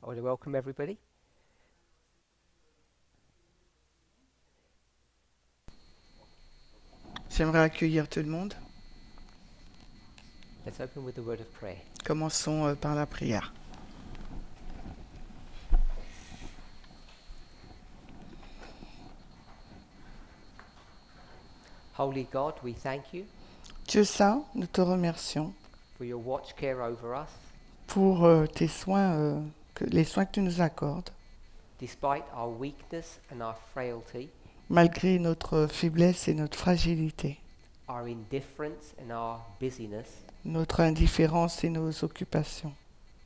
I want to welcome everybody. J'aimerais accueillir tout le monde. Let's open with a word of prayer. Commençons par la prière. Holy God, we thank you Dieu saint, nous te remercions for your watch care over us, pour tes soins, les soins que tu nous accordes. despite our weakness and our frailty, Malgré notre faiblesse et notre fragilité, our indifference and our busyness, notre indifférence et nos occupations.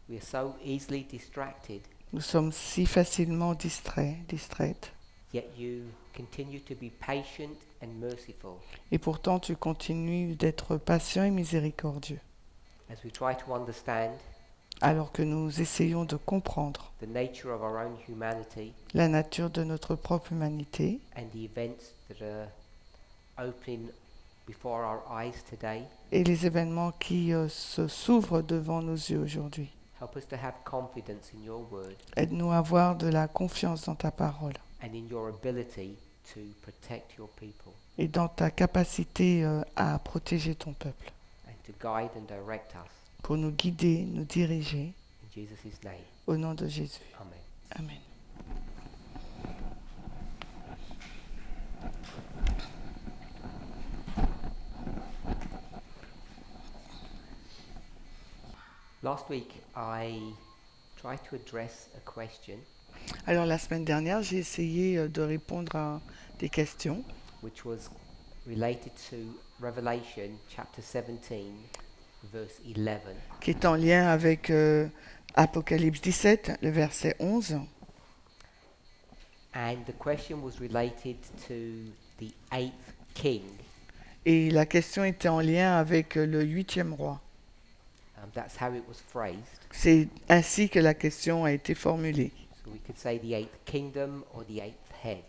we are so easily distracted, Nous sommes si facilement distraites. yet you continue to be patient and merciful Et pourtant, tu continues d'être patient et miséricordieux, as we try to understand alors que nous essayons de comprendre the nature of our own humanity la nature de notre propre humanité and the events that are opening before our eyes today. et les événements qui s'ouvrent devant nos yeux aujourd'hui. Help us to have confidence in your word Aide-nous à avoir de la confiance dans ta parole and in your ability to protect your people et dans ta capacité à protéger ton peuple, and to guide and direct us. pour nous guider, nous diriger, In Jesus' name, au nom de Jésus. amen. Amen. Last week I tried to address a question Alors la semaine dernière, j'ai essayé de répondre à des questions which was related to Revelation chapter 17 verse 11. qui est en lien avec Apocalypse 17, le verset 11. And the question was related to the eighth king. Et la question était en lien avec le 8e roi. That's how it was phrased. C'est ainsi que la question a été formulée. So we could say the eighth kingdom or the eighth head.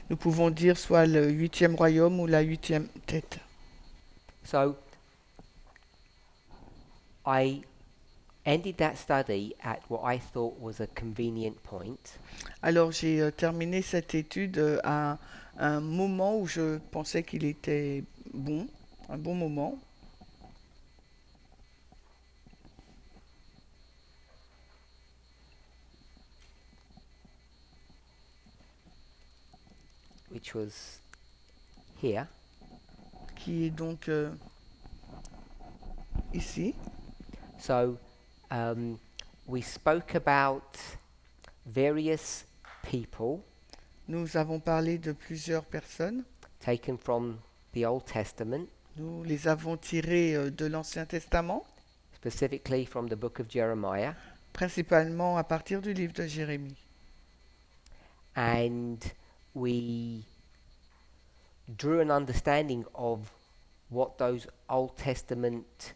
Nous pouvons dire soit le 8e royaume ou la 8e tête. So I ended that study at what I thought was a convenient point. Alors j'ai terminé cette étude à un moment où je pensais qu'il était bon, un bon moment. Which was here. Qui est donc ici. So we spoke about various people Nous avons parlé de plusieurs personnes. taken from the Old Testament, Nous les avons tirées de l'Ancien Testament, specifically from the book of Jeremiah, principalement à partir du livre de Jérémie. and we drew an understanding of what those Old Testament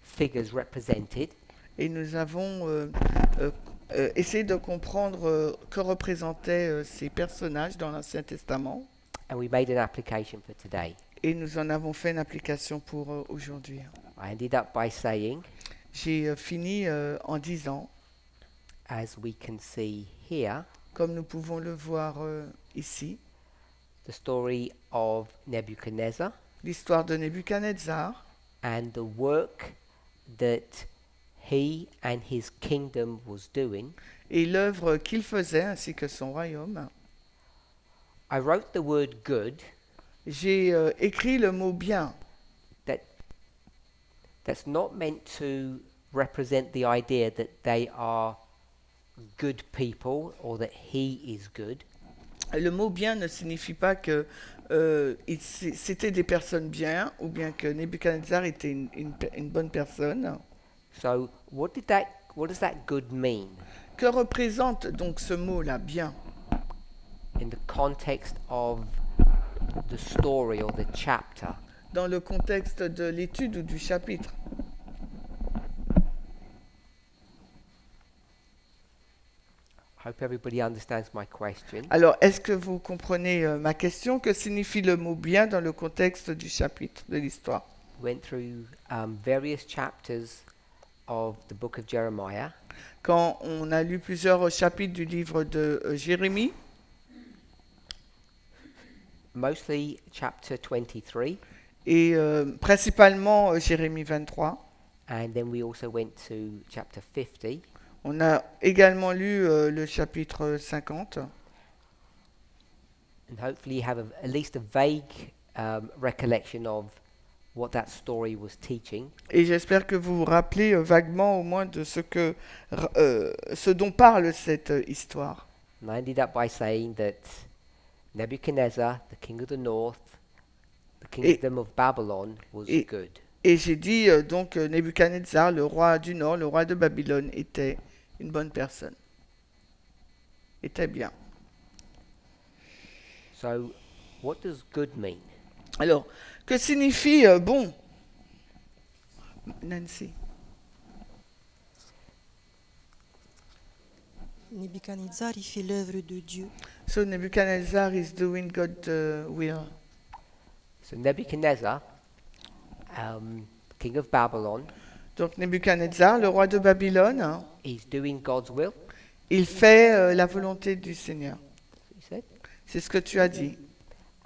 figures represented. Et nous avons essayé de comprendre que représentaient ces personnages dans l'Ancien Testament. And we made an application for today. Et nous en avons fait une application pour aujourd'hui. I ended up by saying, J'ai fini en disant, as we can see here, comme nous pouvons le voir ici, the story of Nebuchadnezzar l'histoire de Nebuchadnezzar and the work that he and his kingdom was doing. et l'œuvre qu'il faisait ainsi que son royaume. I wrote the word good. J'ai écrit le mot bien. That's not meant to represent the idea that they are good people or that he is good. Le mot bien ne signifie pas que c'était des personnes bien ou bien que Nebuchadnezzar était une bonne personne. So what does that good mean? Que représente donc ce mot-là, bien? In in the context of the story or the chapter. dans le contexte de l'étude ou du chapitre. I hope everybody understands my question. Alors, est-ce que vous comprenez ma question? Que signifie le mot bien dans le contexte du chapitre, de l'histoire? We went through various chapters of the book of Jeremiah, Quand on a lu plusieurs chapitres du livre de Jérémie, mostly chapter 23, et principalement Jérémie 23. and then we also went to chapter 50. On a également lu le chapitre 50. And hopefully you have at least a vague recollection of what that story was teaching. Et j'espère que vous vous rappelez vaguement au moins de ce dont parle cette histoire. And I ended up by saying that Nebuchadnezzar, the king of the north, the kingdom of Babylon, was et- good. Et j'ai dit donc Nebuchadnezzar, le roi du nord, le roi de Babylone, était une bonne personne. Était bien. So, what does good mean? Alors, que signifie bon? Nancy. Nebuchadnezzar, il fait l'œuvre de Dieu. So Nebuchadnezzar is doing God's will. So Nebuchadnezzar, king of Babylon, Donc Nebuchadnezzar, le roi de Babylone, hein, he's doing God's will. il fait la volonté du Seigneur. You said, C'est ce que tu as dit.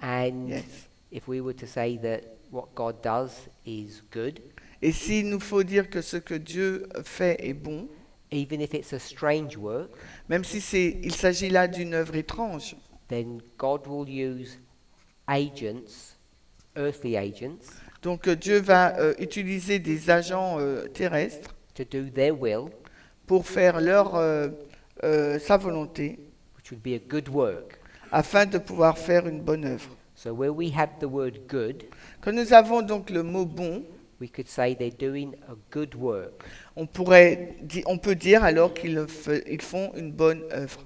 and Yes. if we were to say that what God does is good, Et s'il nous faut dire que ce que Dieu fait est bon, even if it's a strange work, même si il s'agit là d'une œuvre étrange, then God will use agents, earthly agents, donc Dieu va utiliser des agents terrestres to do their will, pour faire sa volonté, which would be a good work. afin de pouvoir faire une bonne œuvre. So where we have the word good, Quand nous avons donc le mot bon, we could say they're doing a good work, on peut dire alors ils font une bonne œuvre,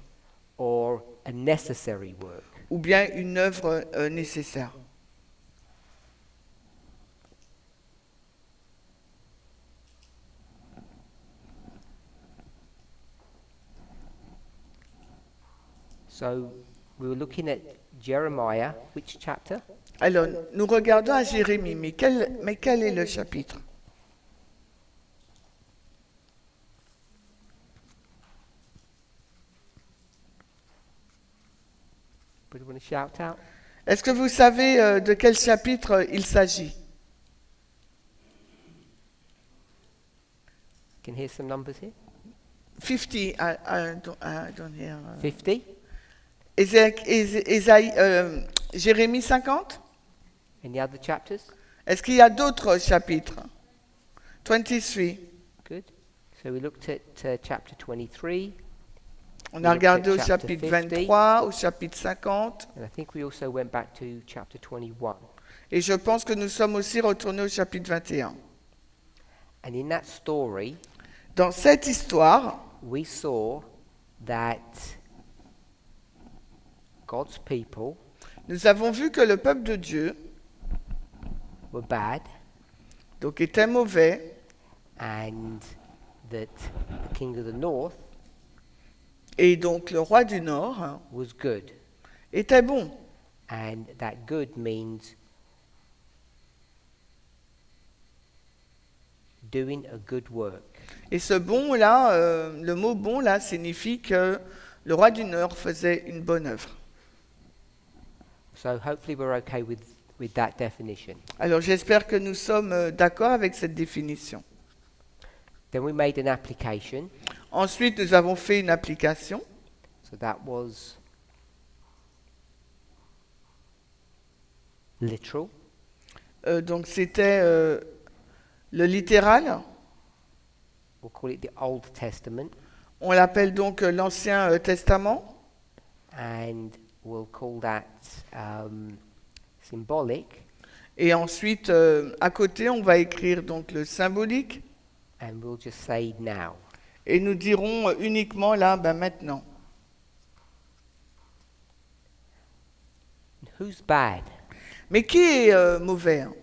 or a necessary work. ou bien une œuvre nécessaire. So we were looking at Jeremiah, which chapter? Alors, nous regardons à Jérémie, mais quel est le chapitre? But you want to shout out? Est-ce que vous savez de quel chapitre il s'agit? Can hear some numbers here. 50, I don't hear. 50. Jérémie 50? Any other chapters? Est-ce qu'il y a d'autres chapitres? 23. Good. So we looked at chapter 23, On a regardé au Chapter chapitre 50. 23, au chapitre 50, and I think we also went back to chapter 21. et je pense que nous sommes aussi retournés au chapitre 21. And in that story, Dans cette histoire, we saw that God's people nous avons vu que le peuple de Dieu were bad donc était mauvais, and that the king of the north et donc le roi du Nord hein, was good. était bon. And that good means doing a good work. Et ce bon là, le mot bon là signifie que le roi du Nord faisait une bonne œuvre. So hopefully we're okay with that definition. Alors j'espère que nous sommes d'accord avec cette définition. Then we made an application. Ensuite, nous avons fait une application. So that was literal. Donc c'était le littéral. We'll call it the Old Testament. On l'appelle donc l'Ancien Testament. And we'll call that symbolic. Et ensuite, à côté, on va écrire donc le symbolique. And we'll just say now. Et nous dirons uniquement là, maintenant. who's bad? Mais qui est mauvais, hein?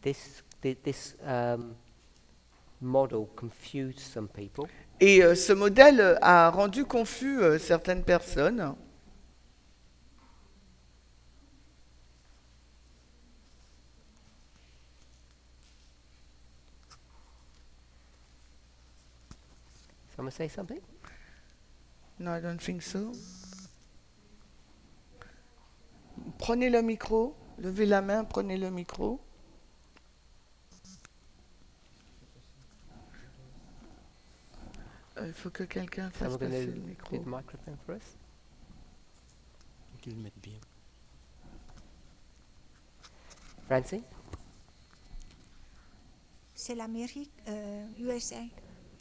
This model confused some people. Et ce modèle a rendu confus certaines personnes. Someone say something? No, I don't think so. Prenez le micro, levez la main, prenez le micro. Il faut que quelqu'un fasse Someone passer going le to micro. do the microphone for us? Qu'ils le mettent bien. Francie? C'est l'Amérique, USA.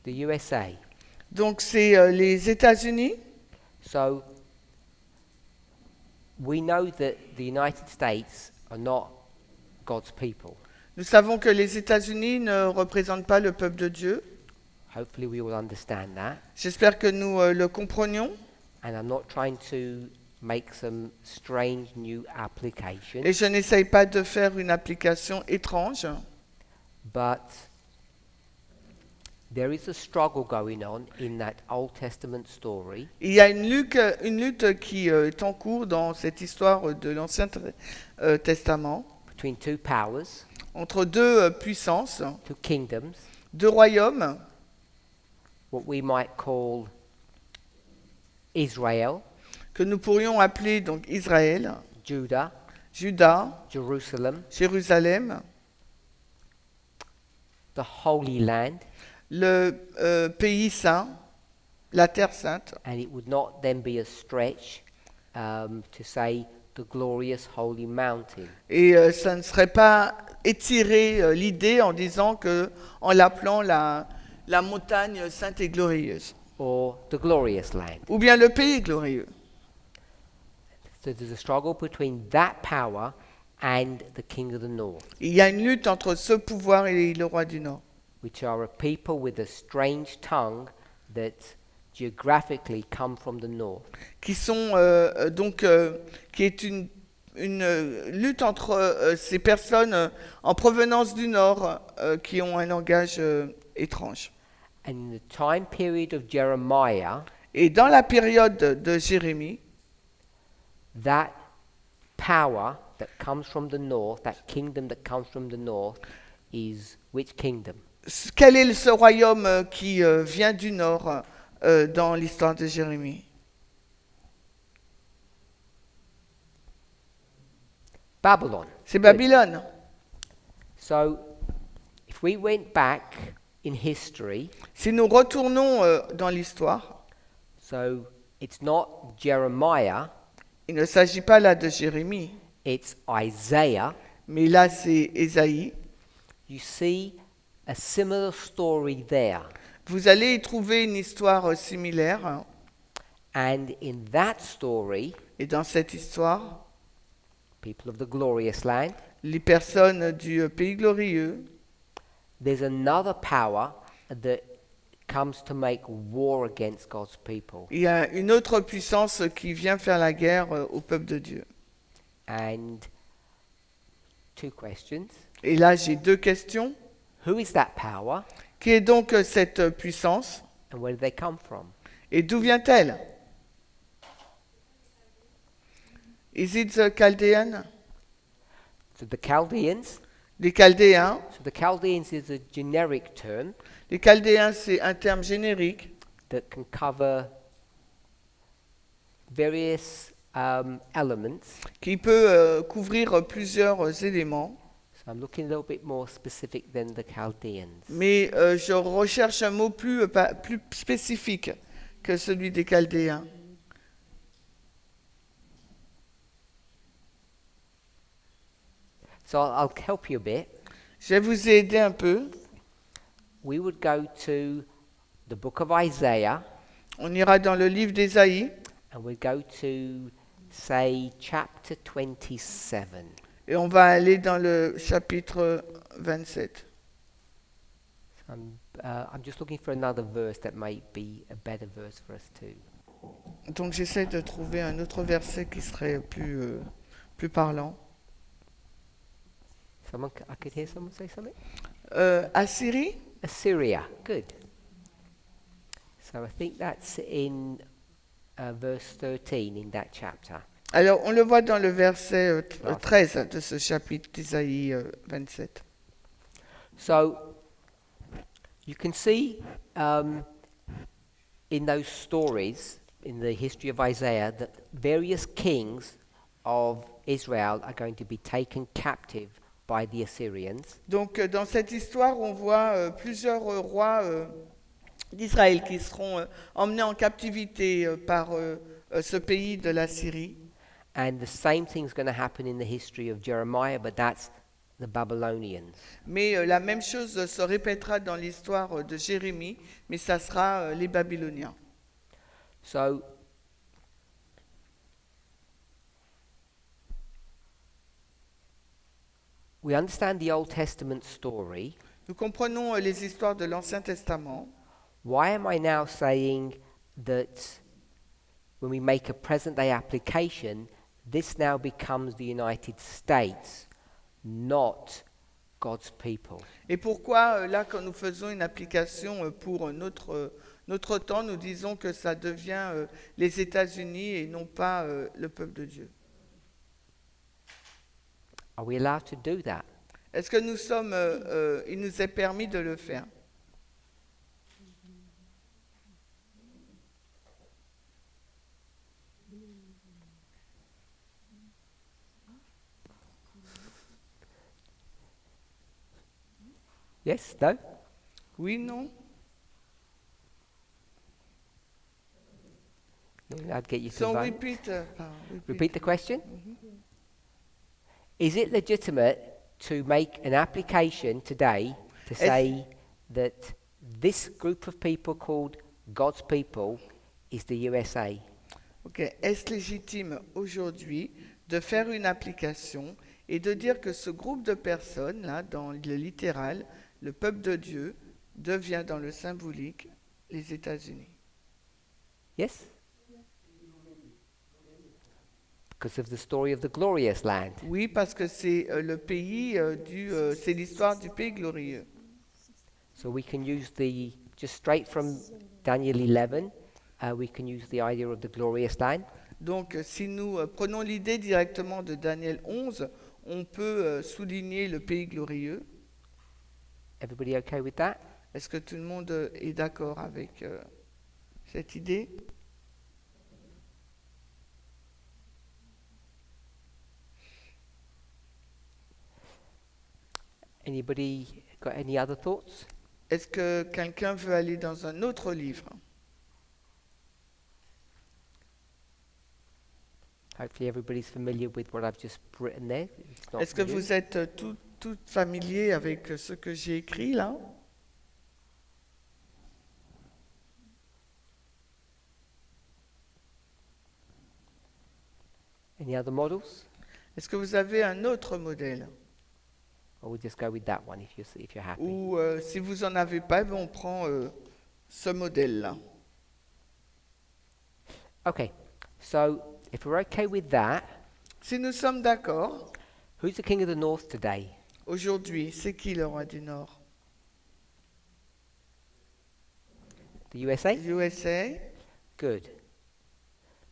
The USA. Donc c'est les États-Unis. So we know that the United States are not God's people. Nous savons que les États-Unis ne représentent pas le peuple de Dieu. Hopefully we will understand that. J'espère que nous le comprenions. And I'm not trying to make some strange new application, Et je n'essaye pas de faire une application étrange. but there is a struggle going on in that Old Testament story Il y a une lutte qui est en cours dans cette histoire de l'Ancien Testament between two powers, entre deux puissances, two kingdoms, deux royaumes, what we might call Israel, que nous pourrions appeler donc Israël, Judah, Juda, Jerusalem, Jérusalem, the Holy Land, le pays saint, la terre sainte. and it would not then be a stretch to say the glorious holy mountain. Et ça ne serait pas étirer l'idée en disant que, en l'appelant la montagne sainte et glorieuse, Or the glorious land. ou bien le pays glorieux. So there's a struggle between that power and the king of the north, Il y a une lutte entre ce pouvoir et le roi du Nord, which are a people with a strange tongue that geographically come from the north. qui sont qui est une lutte entre ces personnes en provenance du Nord qui ont un langage étrange. And in the time period of Jeremiah, Et dans la période de Jérémie, that power that comes from the north, that kingdom that comes from the north, is which kingdom? quel est ce royaume qui vient du Nord dans l'histoire de Jérémie? Babylon. C'est Babylone. So if we went back in history, Si nous retournons dans l'histoire, so it's not Jeremiah, il ne s'agit pas là de Jérémie, it's Isaiah. mais là c'est Ésaïe. You see a similar story there. Vous allez y trouver une histoire similaire. And in that story, Et dans cette histoire, people of the glorious land, les personnes du pays glorieux, there's another power that comes to make war against God's people. il y a une autre puissance qui vient faire la guerre au peuple de Dieu. And two questions. Et là, j'ai deux questions. Who is that power Qui est donc cette puissance and where do they come from? et d'où vient-elle? Is it the Chaldean? So the Chaldeans. Les Chaldéens. So the Chaldeans is a generic term Les Chaldéens, c'est un terme générique that can cover various elements. qui peut couvrir plusieurs éléments. So I'm looking a little bit more specific than the Chaldeans. Mais je recherche un mot plus spécifique que celui des Chaldéens. So I'll help you a bit. Je vais vous aider un peu. We would go to the book of Isaiah On ira dans le livre d'Ésaïe and we go to, say, chapter 27. et on va aller dans le chapitre 27. I'm I'm just looking for another verse that might be a better verse for us too. Donc j'essaie de trouver un autre verset qui serait plus parlant. I could hear someone say something. Assyrie, Assyria, good. So I think that's in verse 13 in that chapter. alors on le voit dans le verset Ah. 13 de ce chapitre d'Isaïe 27. So you can see in those stories, in the history of Isaiah, that various kings of Israel are going to be taken captive by the Assyrians. Donc dans cette histoire, on voit plusieurs rois d'Israël qui seront emmenés en captivité par ce pays de la Syrie. And the same thing's going to happen in the history of Jeremiah, but that's the Babylonians. Mais la même chose se répétera dans l'histoire de Jérémie, mais ça sera les Babyloniens. So we understand the Old Testament story. Nous comprenons les histoires de l'Ancien Testament. Why am I now saying that when we make a present day application, this now becomes the United States, not God's people? Et pourquoi, là, quand nous faisons une application pour notre temps, nous disons que ça devient les États-Unis et non pas le peuple de Dieu. Are we allowed to do that? Est-ce que nous sommes, il nous est permis de le faire? Yes? No? Oui, non? No, I'd get you to So vote. repeat. Repeat the question. Is it legitimate to make an application today to say that this group of people called God's people is the USA? Ok. Est-ce légitime aujourd'hui de faire une application et de dire que ce groupe de personnes, là, dans le littéral, le peuple de Dieu, devient dans le symbolique les États-Unis? Yes? Because of the story of the glorious land. Oui, parce que c'est le pays c'est l'histoire du pays glorieux. So we can use just straight from Daniel 11, we can use the idea of the glorious land. Donc, si nous prenons l'idée directement de Daniel 11, on peut souligner le pays glorieux. Everybody okay with that? Est-ce que tout le monde est d'accord avec cette idée? Anybody got any other thoughts? Est-ce que quelqu'un veut aller dans un autre livre? Hopefully everybody's familiar with what I've just written there. It's not Est-ce que new. vous êtes tout familier avec ce que j'ai écrit là? Any other models? Est-ce que vous avez un autre modèle? Or we'll just go with that one if you're happy. Ou si vous n'en avez pas, ben, on prend ce modèle-là. Okay, so if we're okay with that, Si nous sommes d'accord, who's the king of the north today? aujourd'hui, c'est qui le roi du Nord? The USA? USA. Good.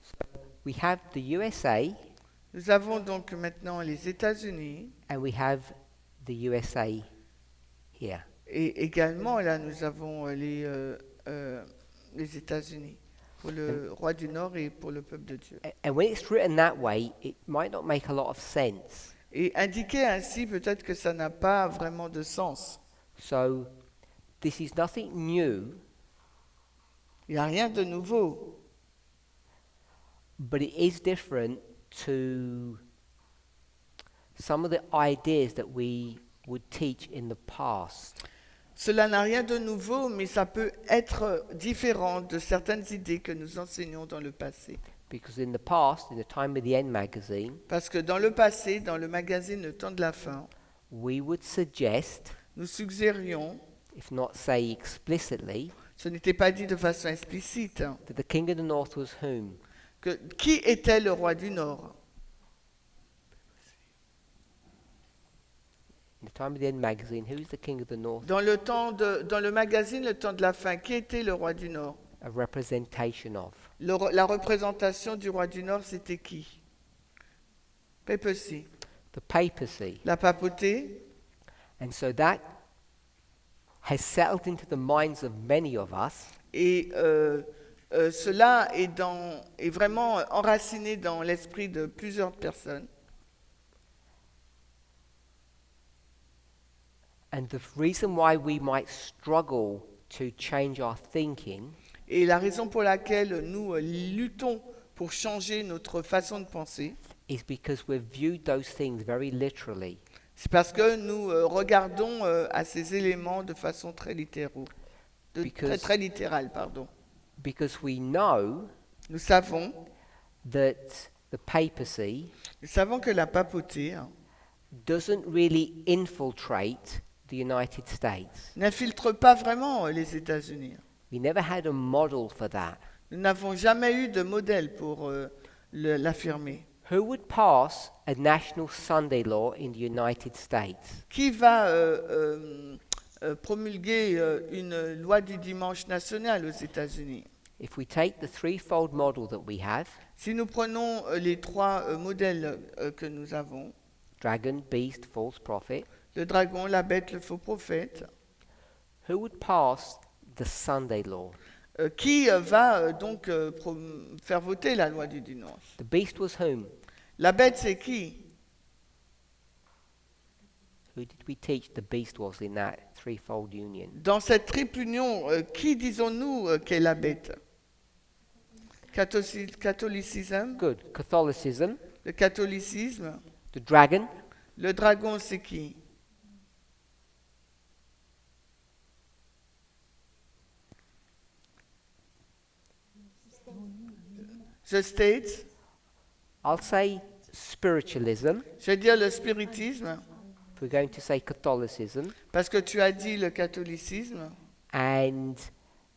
So we have the USA Nous avons donc maintenant les États-Unis and we have the USA here. et également là nous avons les États-Unis pour le roi du Nord et pour le peuple de Dieu. And when it's written that way, it might not make a lot of sense. Et indiqué ainsi, peut-être que ça n'a pas vraiment de sens. So this is nothing new, Il n'y a rien de nouveau, but it is different to some of the ideas that we would teach in the past. cela n'a rien de nouveau, mais ça peut être différent de certaines idées que nous enseignons dans le passé. Because in the past, in the Time of the End magazine, Parce que dans le passé, dans le magazine Le Temps de la Fin, we would suggest nous suggérions if not say explicitly, Ce n'était pas dit de façon explicite. that the king of the north was whom? Qui était le roi du Nord? In the Time of the End magazine, who's the king of the north? Dans le magazine Le Temps de la Fin, qui était le roi du Nord? A representation of. La représentation du roi du Nord, c'était qui? Papacy. The papacy. La papauté. And so that has settled into the minds of many of us Et cela est vraiment enraciné dans l'esprit de plusieurs personnes. and the reason why we might struggle to change our thinking Et la raison pour laquelle nous luttons pour changer notre façon de penser, is because we've viewed those things very literally. c'est parce que nous regardons à ces éléments de façon très littérale. Très littérale, pardon. Because we know Nous savons that the papacy que la papauté doesn't really infiltrate the United States. n'infiltre pas vraiment les États-Unis. We never had a model for that. Nous n'avons jamais eu de modèle pour l'affirmer. Who would pass a national Sunday law in the United States? Qui va promulguer une loi du dimanche national aux États-Unis? If we take the threefold model that we have, Si nous prenons les trois modèles que nous avons, dragon, beast, false prophet, le dragon, la bête, le faux prophète, who would pass the Sunday law? qui va donc faire voter la loi du dimanche? The beast was whom? La bête, c'est qui? Who did we teach the beast was in that threefold union? Dans cette triple union, qui disons-nous qu'est la bête? Catholicisme, Good. Catholicism. le catholicisme. The dragon. Le dragon, c'est qui? The States. I'll say spiritualism. Je vais dire le spiritisme, If we're going to say Catholicism. parce que tu as dit le catholicisme. And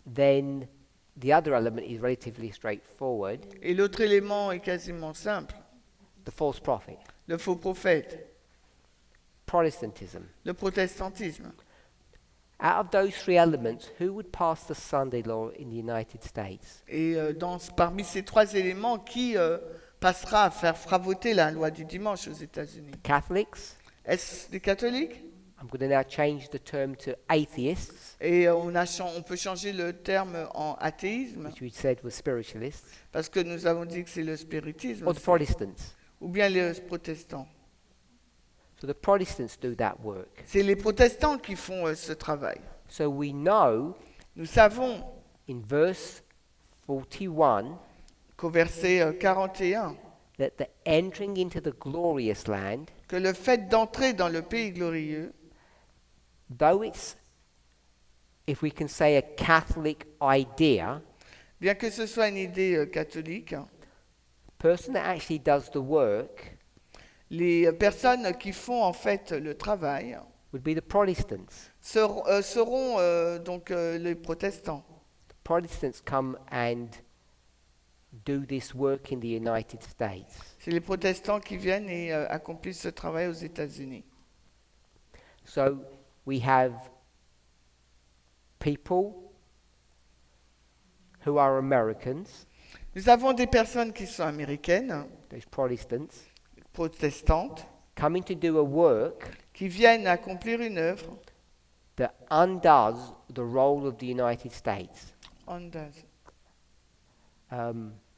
then the other element is relatively straightforward. Et l'autre élément est quasiment simple. The false prophet. Le faux prophète. Protestantism. Le protestantisme. Out of those three elements, who would pass the Sunday law in the United States? Et parmi ces trois éléments, qui fera voter la loi du dimanche aux États-Unis? Catholics. Est-ce les catholiques? I'm going to now change the term to atheists, Et on peut changer le terme en athéisme, which we said was spiritualists, parce que nous avons dit que c'est le spiritisme, or the Protestants. ou bien les protestants. So the Protestants do that work. C'est les protestants qui font ce travail. So we know Nous savons in verse 41 qu'au verset 41, that the entering into the glorious land, que le fait d'entrer dans le pays glorieux, though it's, if we can say, a Catholic idea, bien que ce soit une idée catholique, the person that actually does the work les personnes qui font en fait le travail would be the Protestants. seront donc les protestants. The Protestants come and do this work in the United States. C'est les protestants qui viennent et accomplissent ce travail aux États-Unis. So we have people who are Americans, Nous avons des personnes qui sont américaines, those Protestants, protestantes, coming to do a work qui viennent accomplir une œuvre that undoes the role of the United States,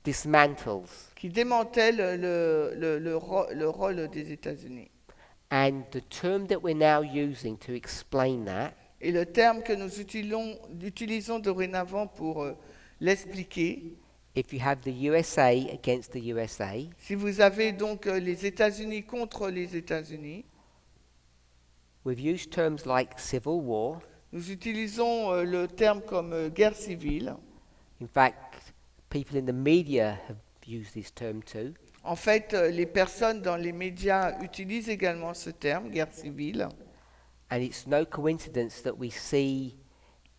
dismantles. qui démantèle le rôle des États-Unis. And the term that we're now using to explain that Et le terme que nous utilisons dorénavant pour l'expliquer, if you have the USA against the USA, si vous avez donc les États-Unis contre les États-Unis, we've used terms like civil war. nous utilisons le terme comme guerre civile. In fact, people in the media have used this term too. En fait, les personnes dans les médias utilisent également ce terme, guerre civile. And it's no coincidence that we see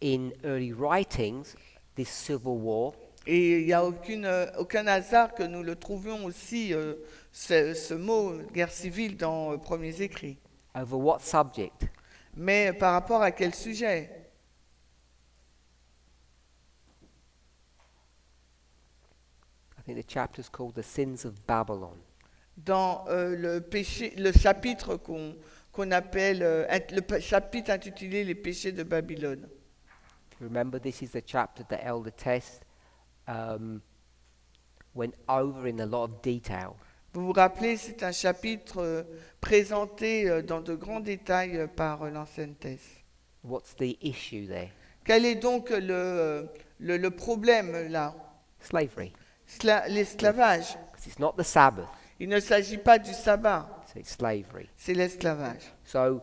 in early writings this civil war Et il n'y a aucun hasard que nous le trouvions aussi, ce mot guerre civile dans premiers écrits. over what subject? Mais par rapport à quel sujet? I think the chapter is called The Sins of Babylon. Dans le chapitre qu'on appelle, chapitre intitulé Les péchés de Babylone. If you remember, this is the chapter that Elder Test went over in a lot of detail. Vous vous rappelez, c'est un chapitre présenté dans de grands détails par l'ancienne Thèse. What's the issue there? Quel est donc le problème là? Slavery. L'esclavage. Because it's not the Sabbath, Il ne s'agit pas du sabbat, so it's slavery. c'est l'esclavage. So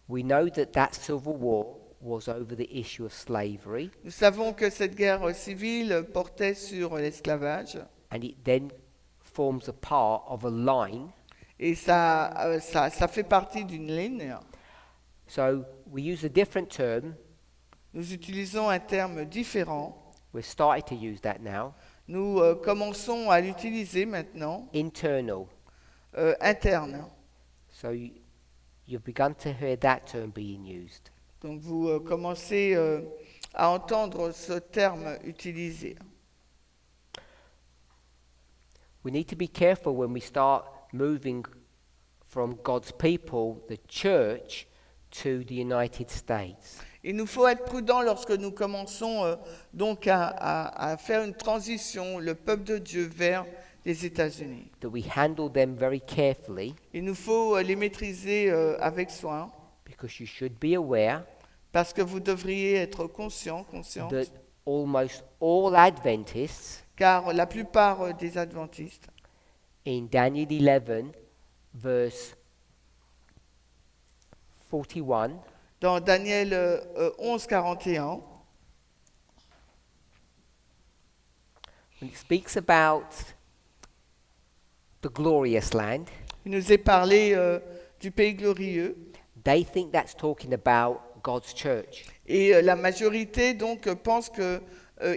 we know that that civil war was over the issue of slavery, Nous savons que cette guerre civile portait sur l'esclavage and it then forms a part of a line. et ça fait partie d'une ligne. So we use a different term. Nous utilisons un terme différent. We're starting to use that now. Nous commençons à l'utiliser maintenant, Internal. interne. So you've begun to hear that term being used. Donc vous commencez à entendre ce terme utilisé. We need to be careful when we start moving from God's people, the church, to the United States. Il nous faut être prudent lorsque nous commençons donc à faire une transition, le peuple de Dieu, vers les États-Unis. That we handle them very carefully, Il nous faut les maîtriser avec soin, because you should be aware parce que vous devriez être consciente, that almost all Adventists car la plupart des adventistes, in Daniel 11, verse 41, dans Daniel 11, 41, when it speaks about the glorious land, il nous est parlé du pays glorieux, they think that's talking about God's church. et la majorité donc pense que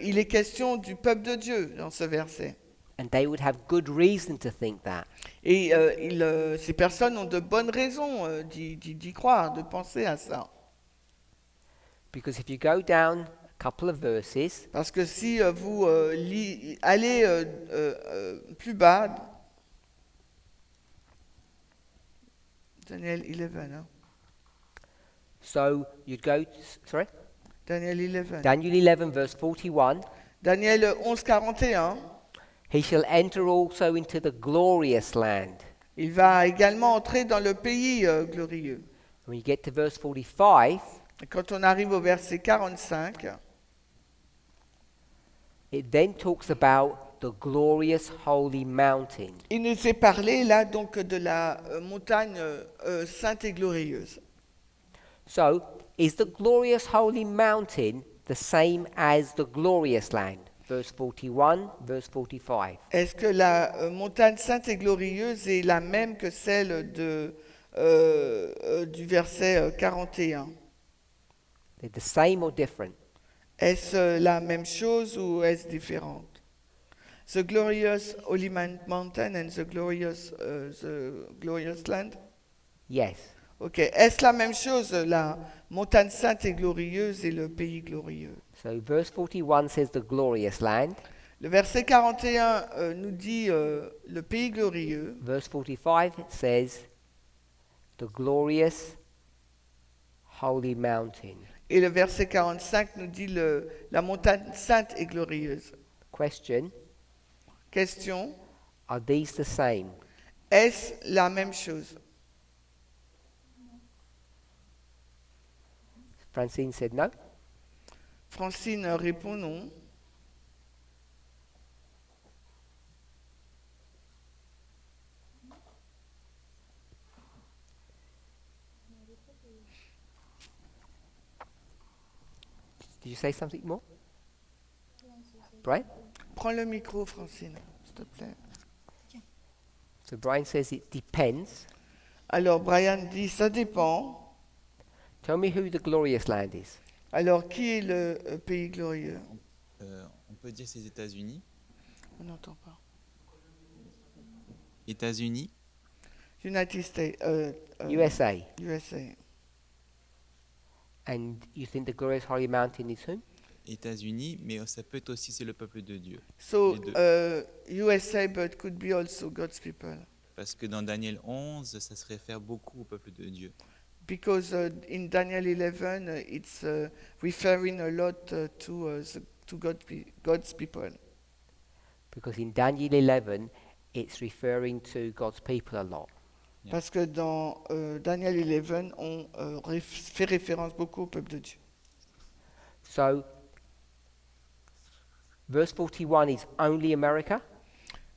il est question du peuple de Dieu dans ce verset. And they would have good reason to think that. Et ces personnes ont de bonnes raisons d'y croire, de penser à ça. Because if you go down a couple of verses, Parce que si vous allez plus bas, Daniel 11, hein? so you'd go, sorry? Daniel 11. Daniel 11, verse 41, Daniel 11, 41, he shall enter also into the glorious land. il va également entrer dans le pays glorieux. When you get to verse 45, Et quand on arrive au verset 45, it then talks about the glorious holy mountain. il nous est parlé là donc de la montagne sainte et glorieuse. So, is the glorious holy mountain the same as the glorious land? Verse 41, verse 45. Est-ce que la montagne sainte et glorieuse est la même que celle du verset 41? They're the same or different? Est-ce la même chose ou est-ce différente? The glorious holy mountain and the glorious land? Yes. Ok. Est-ce la même chose, la montagne sainte et glorieuse et le pays glorieux? So, verse 41 says the glorious land. Le verset 41 nous dit le pays glorieux. Verse 45 says the glorious holy mountain. Et le verset 45 nous dit la montagne sainte et glorieuse. Question, Question, are these the same? est-ce la même chose? Francine said no. Francine répond non. Did you say something more? Brian? Prends le micro, Francine, s'il te plaît. So Brian says it depends. Alors, Brian dit, ça dépend. Tell me who the glorious land is. Alors, qui est le pays glorieux? On peut dire c'est les États-Unis. On n'entend pas. États-Unis, United States, USA. USA. And you think the glorious holy mountain is whom? États-Unis, mais ça peut être aussi c'est le peuple de Dieu. So, Les deux. USA, but could be also God's people. Parce que dans Daniel 11, ça se réfère beaucoup au peuple de Dieu. Because in Daniel 11, it's referring a lot to God's people. Because in Daniel 11, it's referring to God's people a lot. Yeah. Parce que dans Daniel 11, on fait référence beaucoup au peuple de Dieu. So, verse 41 is only America?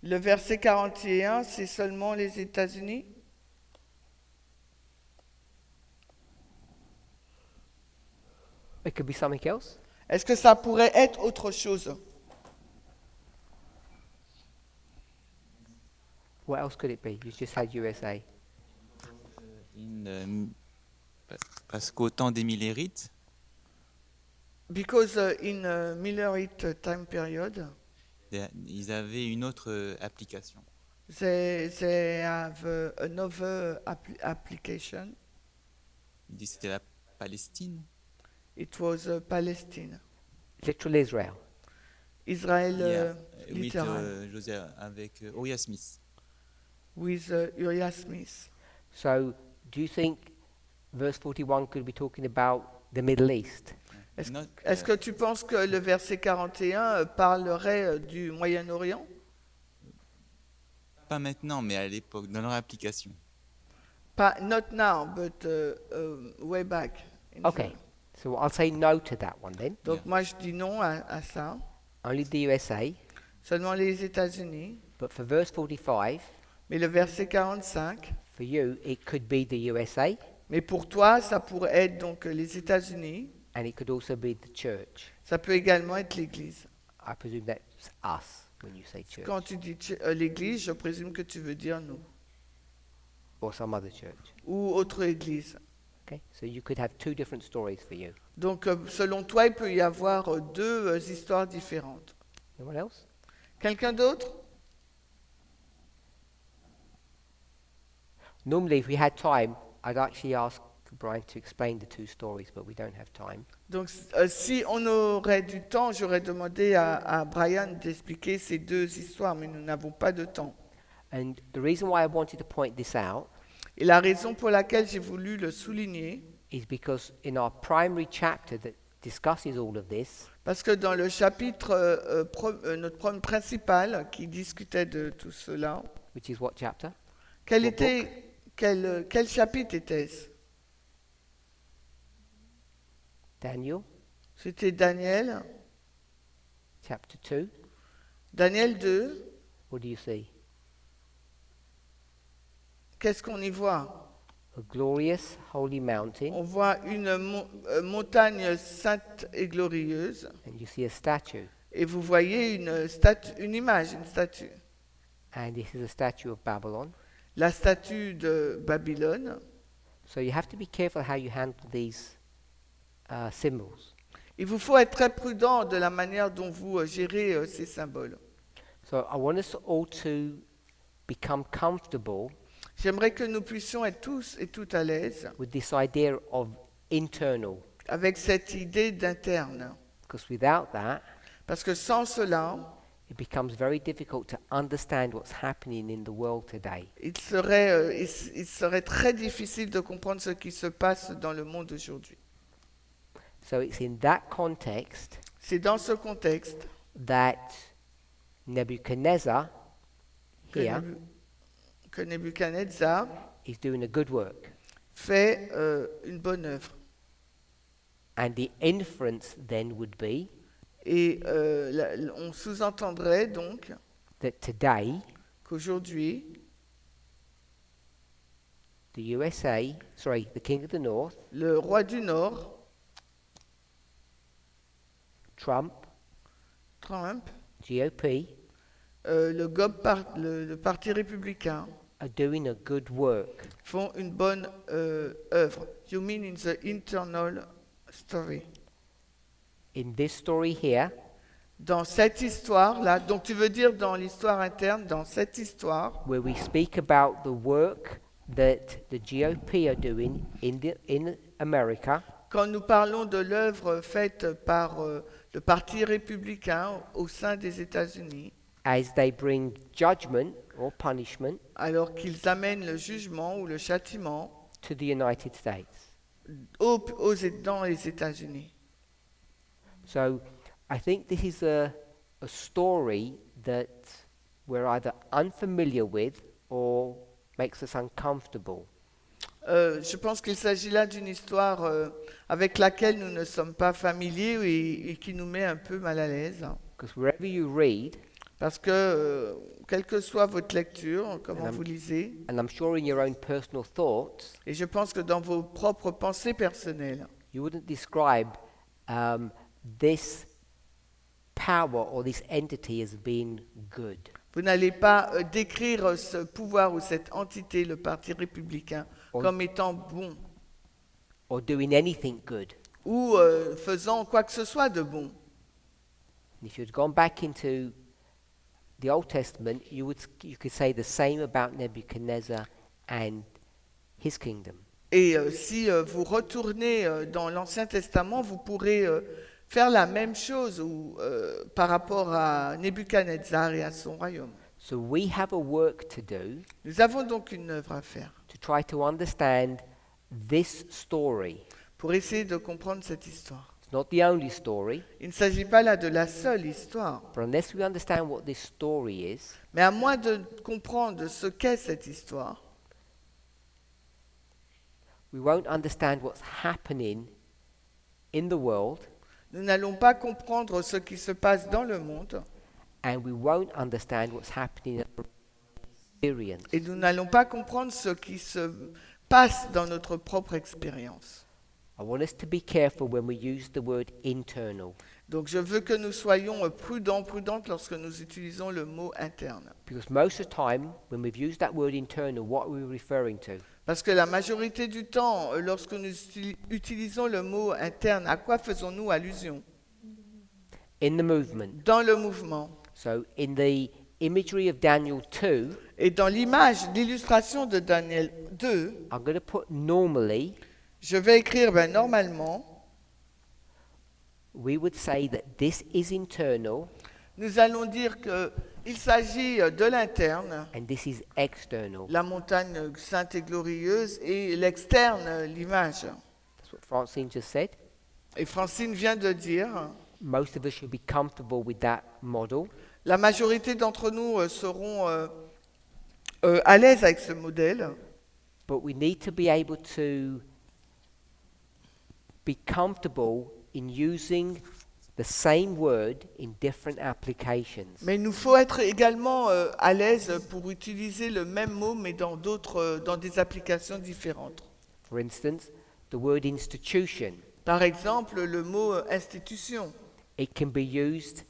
Le verset 41, c'est seulement les États-Unis? It could be something else. Est-ce que ça pourrait être autre chose? What else could it be? You just had USA. Parce qu'au temps des Millérites, Because in Millerite time period, ils avaient une autre application. they have another application. Ils disent que c'était la Palestine. It was Palestine. Literal Israel. Israël Yeah, with littéral. avec Uriah Smith. With Uriah Smith. So, do you think verse 41 could be talking about the Middle East? Est-ce que tu penses que le verset 41 parlerait du Moyen-Orient? Pas maintenant, mais à l'époque, dans leur application. Pas, not now, but way back. in Okay. So I'll say no to that one then. Donc Yeah. moi je dis non à ça. Only the USA. Seulement les États-Unis. But for verse 45, Mais le verset 45, for you, it could be the USA mais pour toi, ça pourrait être donc les États-Unis. and it could also be the church. Ça peut également être l'Église. I presume that's us when you say church. Quand tu dis l'Église, je présume que tu veux dire nous. Or some other church. Ou autre Église. Okay? So you could have two different stories for you. Donc selon toi, il peut y avoir deux histoires différentes. Anyone else? Quelqu'un d'autre? Normally, if we had time, I'd actually ask Brian to explain the two stories, but we don't have time. Donc si on aurait du temps, j'aurais demandé à Brian d'expliquer ces deux histoires, mais nous n'avons pas de temps. And the reason why I wanted to point this out Et la raison pour laquelle j'ai voulu le souligner, is because in our primary chapter that discusses all of this, parce que dans le chapitre, notre problème principal qui discutait de tout cela, which is what chapter? quel What quel chapitre était-ce? Daniel, C'était Daniel, chapter 2. Daniel 2. What do you see? Qu'est-ce qu'on y voit? A glorious holy mountain, On voit une montagne sainte et glorieuse, and you see a statue. et vous voyez une image, une statue. And this is a statue of Babylon. La statue de Babylone. So you have to be careful how you handle these symbols. Il vous faut être très prudent de la manière dont vous gérez ces symboles. So I want us all to become comfortable J'aimerais que nous puissions être tous et toutes à l'aise with this idea of internal, avec cette idée d'interne. because without that, Parce que sans cela, it becomes very difficult to understand what's happening in the world today. il serait très difficile de comprendre ce qui se passe dans le monde aujourd'hui. So it's in that context C'est dans ce contexte that Nebuchadnezzar que here que Nebuchadnezzar is doing a good work. fait une bonne œuvre. And the inference then would be Et on sous-entendrait donc that today qu'aujourd'hui, the USA, sorry, the King of the North, le roi du Nord, Trump, Trump, GOP, le parti républicain, are doing a good work. font une bonne œuvre. You mean in the internal story. In this story here, Dans cette histoire-là, donc tu veux dire dans l'histoire interne, dans cette histoire, where we speak about the work that the GOP are doing in America, quand nous parlons de l'œuvre faite par le Parti républicain au sein des États-Unis, as they bring judgment or punishment alors qu'ils amènent le jugement ou le châtiment to the United States. dans les États-Unis. So I think this is a story that we're either unfamiliar with or makes us uncomfortable. Je pense qu'il s'agit là d'une histoire avec laquelle nous ne sommes pas familiers et qui nous met un peu mal à l'aise. Because wherever you read, Parce que, quelle que soit votre lecture, comment vous lisez, and I'm sure in your own personal thoughts, et je pense que dans vos propres pensées personnelles, you wouldn't describe this power or this entity as being good. vous n'allez pas décrire ce pouvoir ou cette entité, le Parti républicain, comme étant bon Or doing anything good. ou faisant quoi que ce soit de bon. And if you'd gone back into the Old Testament, you could say the same about Nebuchadnezzar and his kingdom. Et si vous retournez dans l'Ancien Testament, vous pourrez faire la même chose par rapport à Nebuchadnezzar et à son royaume. So we have a work to do Nous avons donc une œuvre à faire to try to understand this story. pour essayer de comprendre cette histoire. It's not the only story, Il ne s'agit pas là de la seule histoire, but unless we understand what this story is, mais à moins de comprendre ce qu'est cette histoire, we won't understand what's happening in the world, nous n'allons pas comprendre ce qui se passe dans le monde and we won't understand what's happening in our experience. et nous n'allons pas comprendre ce qui se passe dans notre propre expérience. I want us to be careful when we use the word internal, Donc je veux que nous soyons prudentes lorsque nous utilisons le mot interne. because most of the time, when we've used that word internal, what are we referring to? Parce que la majorité du temps, lorsque nous utilisons le mot interne, à quoi faisons-nous allusion? In the movement. Dans le mouvement. So in the imagery of Daniel 2, Et dans l'image, l'illustration de Daniel 2, I'm going to put normally, je vais écrire normalement, we would say that this is internal nous allons dire qu'il s'agit de l'interne, and this is external. la montagne sainte et glorieuse, et l'externe, l'image. That's what Francine just said. Et Francine vient de dire, Most of us should be comfortable with that model. la majorité d'entre nous seront à l'aise avec ce modèle, But we need to be able to be comfortable in using the same word in different applications. mais il nous faut être également à l'aise pour utiliser le même mot, mais dans des applications différentes. For instance, the word institution, Par exemple, le mot institution. it can be used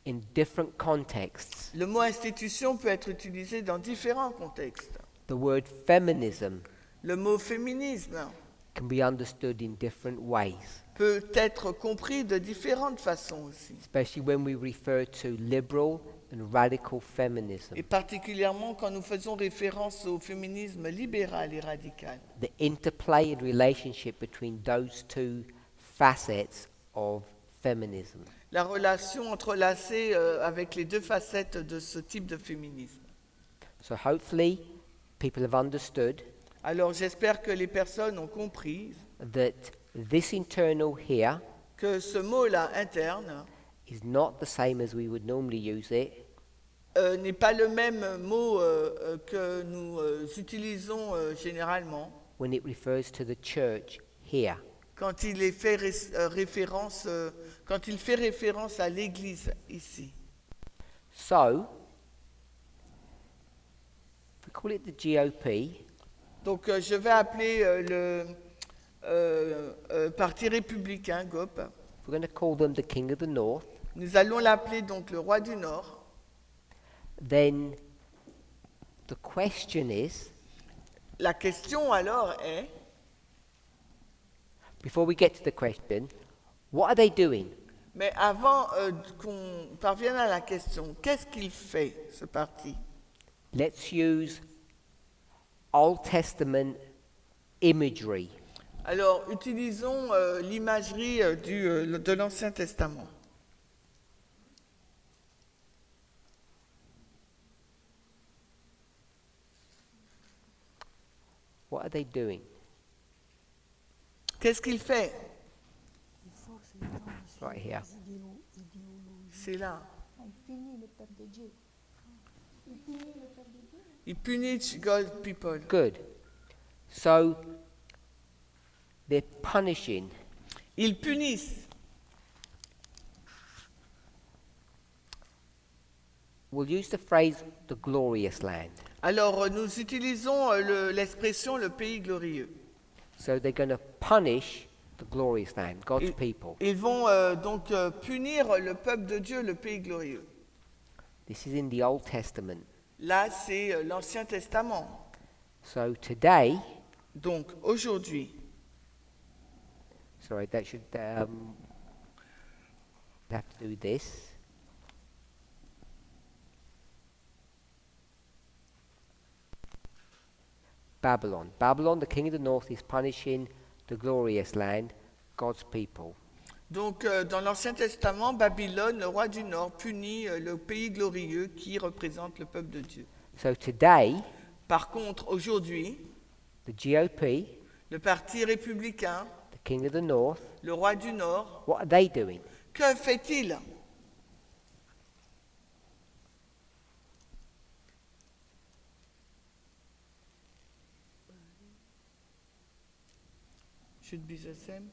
in different contexts. Le mot institution peut être utilisé dans différents contextes. The word feminism Le mot féminisme can be understood in different ways, peut être compris de différentes façons aussi. especially when we refer to liberal and radical feminism. Et particulièrement quand nous faisons référence au féminisme libéral et radical. The interplay and relationship between those two facets of feminism. La relation entrelacée avec les deux facettes de ce type de féminisme. So hopefully people have understood Alors j'espère que les personnes ont compris that this internal here que ce mot-là, interne, is not the same as we would normally use it, n'est pas le même mot que nous utilisons généralement when it refers to the church here. quand il est fait référence à l'Église ici. So, if we call it the GOP, Donc je vais appeler le Parti républicain, GOP. we're going to call them the King of the North, Nous allons l'appeler donc le roi du Nord. then The question is, La question alors est, before we get to the question, what are they doing? mais avant qu'on parvienne à la question, qu'est-ce qu'il fait, ce parti? Let's use Old Testament imagery. Alors, utilisons l'imagerie de l'Ancien Testament. What are they doing? Qu'est-ce qu'il fait? Right here. C'est là. Il punit le peuple de Dieu. Il punit God's people. Good. So they're punishing. Ils punissent. We'll use the phrase the glorious land. Alors, nous utilisons l'expression le pays glorieux. So they're going to punish the glorious land, God's people. Ils vont donc punir le peuple de Dieu, le pays glorieux. This is in the Old Testament. Là, c'est l'Ancien Testament. So today, Donc, aujourd'hui, sorry, that should have to do this. Babylon. Babylon, the king of the north, is punishing the glorious land, God's people. donc dans l'Ancien Testament, Babylone, le roi du Nord, punit le pays glorieux qui représente le peuple de Dieu. So today, Par contre, aujourd'hui, the GOP, le parti républicain, the king of the north, le roi du Nord, what are they doing? que fait-il? Should be the same.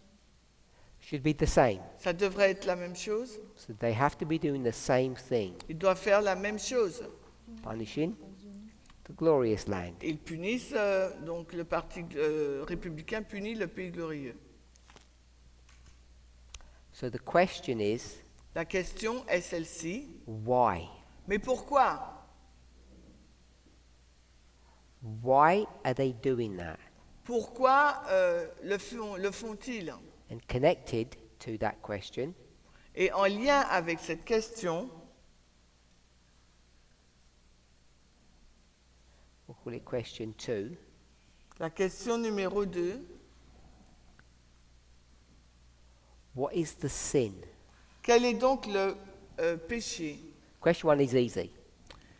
Should be the same. Ça devrait être la même chose. So they have to be doing the same thing, Ils doivent faire la même chose. punishing the glorious land. Ils punissent, donc le parti républicain punit le pays glorieux. So the question is, La question est celle-ci. why? Mais pourquoi? Why are they doing that? Pourquoi le font-ils? And connected to that question, Et en lien avec cette question, we'll call it question 2. la question numéro 2, What is the sin? quel est donc le péché? Question 1 is easy.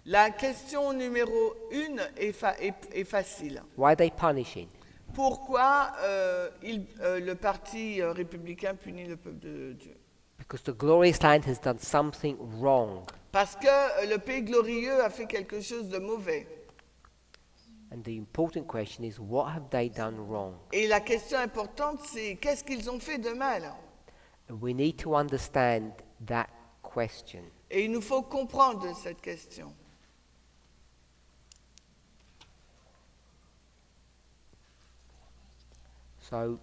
La question numéro 1 est facile. Why are they punishing? Pourquoi le parti républicain punit le peuple de Dieu? Because the glorious land has done something wrong. Parce que le pays glorieux a fait quelque chose de mauvais. And the important question is, what have they done wrong? Et la question importante, c'est qu'est-ce qu'ils ont fait de mal? And we need to understand that question. Et il nous faut comprendre cette question. So,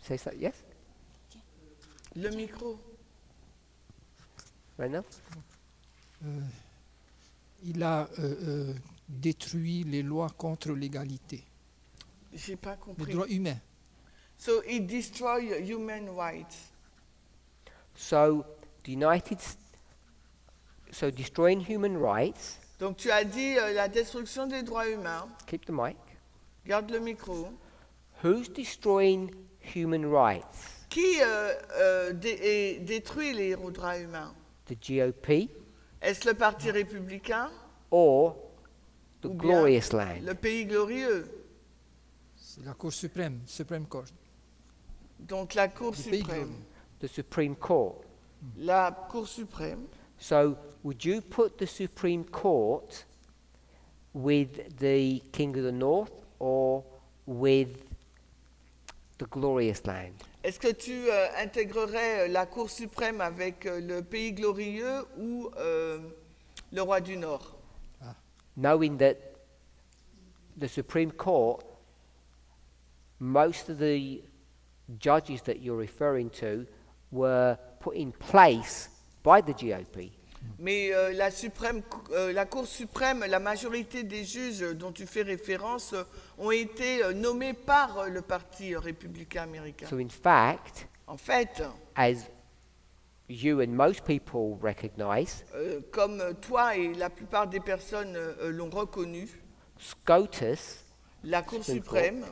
say so, yes? Le micro. Right now? Il a détruit les lois contre l'égalité, J'ai pas les compris. droits humains. So it destroy human rights. So, so destroying human rights, Donc tu as dit la destruction des droits humains. keep the mic. Garde le micro. Who's destroying human rights? Qui détruit les droits humains? The GOP Est-ce le parti républicain or the ou bien glorious land? le pays glorieux? C'est la Cour suprême, Supreme Court. Donc la Cour Du pays suprême. glorieux. The Supreme Court. La Cour suprême. So, would you put the Supreme Court with the King of the North or with the glorious land? Est-ce que tu intégrerais la Cour suprême avec le pays glorieux ou le roi du Nord? Knowing that the Supreme Court, most of the judges that you're referring to were put in place by the GOP. Mais la Cour suprême, la majorité des juges dont tu fais référence ont été nommés par le Parti républicain américain. So in fact, En fait, as you and most people recognize, comme toi et la plupart des personnes l'ont reconnu, SCOTUS la Cour Supreme suprême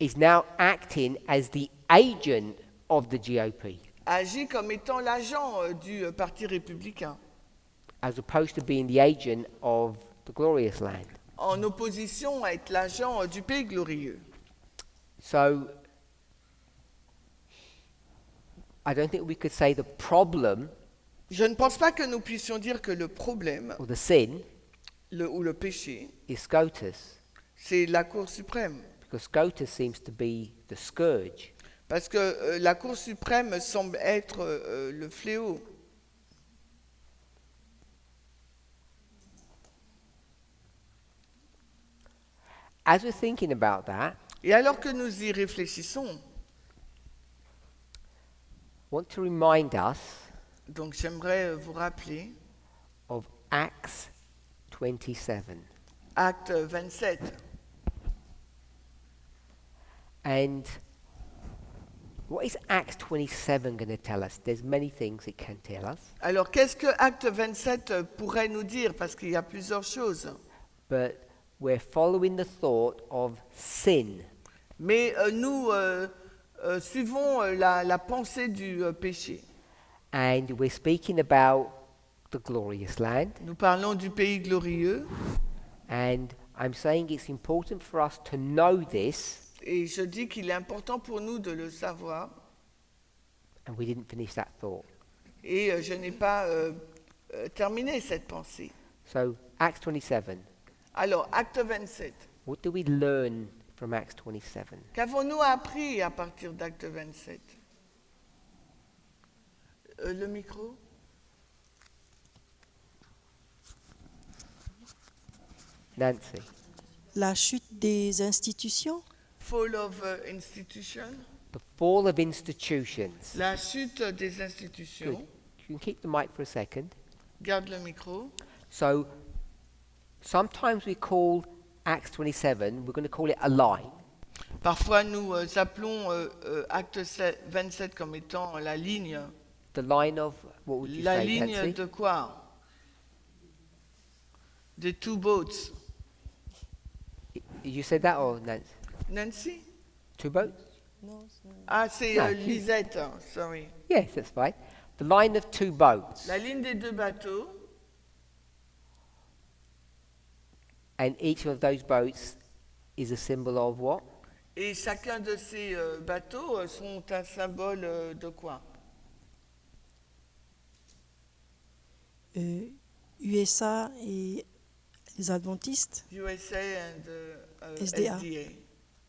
is now acting as the agent of the GOP, agit comme étant l'agent du Parti républicain, as opposed to being the agent of the glorious land. en opposition à être l'agent du pays glorieux. So I don't think we could say the problem Je ne pense pas que nous puissions dire que le problème or the sin ou le péché, is SCOTUS, c'est la Cour suprême. because SCOTUS seems to be the scourge. Parce que la Cour suprême semble être le fléau. As we're thinking about that, Et alors que nous y réfléchissons, I want to remind us donc j'aimerais vous rappeler of Acts 27. Acte 27. And what is Acts 27 going to tell us? There's many things it can tell us, Alors qu'est-ce que Acte 27 pourrait nous dire? Parce qu'il y a plusieurs choses. but we're following the thought of sin. Mais nous suivons la pensée du péché. And we're speaking about the glorious land. Nous parlons du pays glorieux. And I'm saying it's important for us to know this, Et je dis qu'il est important pour nous de le savoir. and we didn't finish that thought. Et je n'ai pas terminé cette pensée. So, Acts 27. Alors, Acte 27. What do we learn from Acts 27? Qu'avons-nous appris à partir d'Acte 27? Le micro? Nancy. La chute des institutions, Fall of institution. The fall of institutions. La chute des institutions. Good. You can keep the mic for a second. Garde le micro. So, sometimes we call Acts 27, we're going to call it a line. Parfois, nous appelons Acte 27 comme étant la ligne. The line of, what would you La say, ligne Nancy? de quoi? Des two boats. You said that, or Nancy? Nancy? Two boats? Ah, c'est Non, Lisette, sorry. Yes, that's fine. The line of two boats. La ligne des deux bateaux. And each of those boats is a symbol of what? Et chacun de ces bateaux sont un symbole de quoi? USA et les adventistes, USA and SDA. SDA.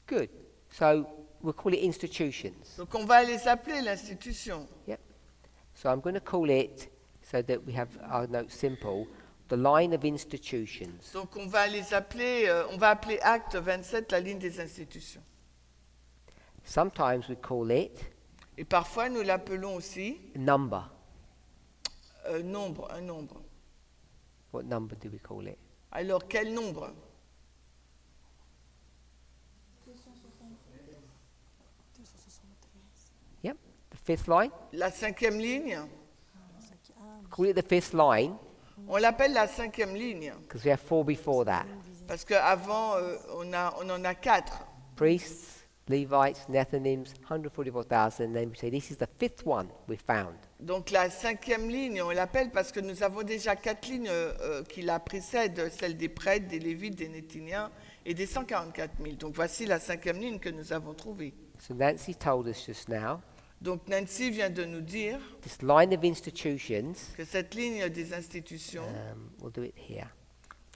Good. So we'll call it institutions. Donc on va les appeler l'institution. Yep. So I'm going to call it, so that we have our notes simple, the line of institutions. Donc on va les appeler, on va appeler Acte 27 la ligne des institutions. Sometimes we call it Et parfois nous l'appelons aussi a number. nombre, un nombre. What number do we call it? Alors quel nombre? Yep. The fifth line. La cinquième ligne? Call it the fifth line On l'appelle la cinquième ligne because we have four before that. parce qu'avant on en a 4. Priests, Levites, Nethinims, 144,000. Then we say this is the fifth one we found. Donc la cinquième ligne, on l'appelle parce que nous avons déjà 4 lignes qui la précèdent, celle des prêtres, des lévites, des néthiniens et des 144 000. Donc voici la cinquième ligne que nous avons trouvée. So Nancy told us just now Donc Nancy vient de nous dire this line of institutions. que cette ligne des institutions, We'll do it here.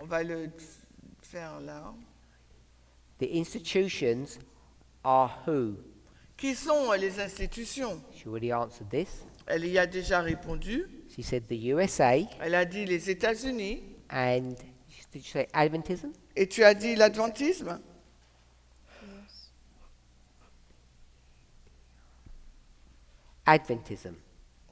on va le faire là. The institutions are who? Qui sont les institutions? She already answered this. Elle y a déjà répondu. She said the USA Elle a dit les États-Unis. and did you say Adventism? Et tu as dit l'adventisme? Adventism.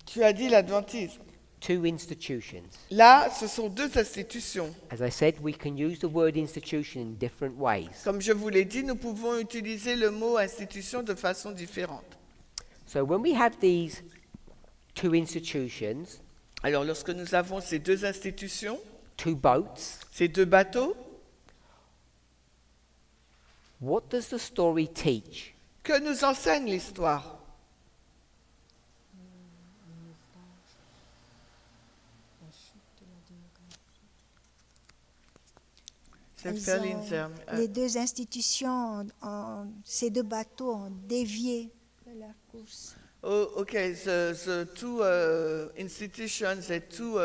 Tu as dit l'adventisme. two institutions. Là, ce sont deux institutions. As I said, we can use the word institution in different ways. Comme je vous l'ai dit, nous pouvons utiliser le mot institution de façon différente. So when we have these two institutions, Alors, lorsque nous avons ces deux institutions, two boats, ces deux bateaux, what does the story teach? que nous enseigne l'histoire? C'est Elles fairly ont- infirm. Les deux institutions, ces deux bateaux ont dévié de leur course. Oh, okay, the two institutions, the two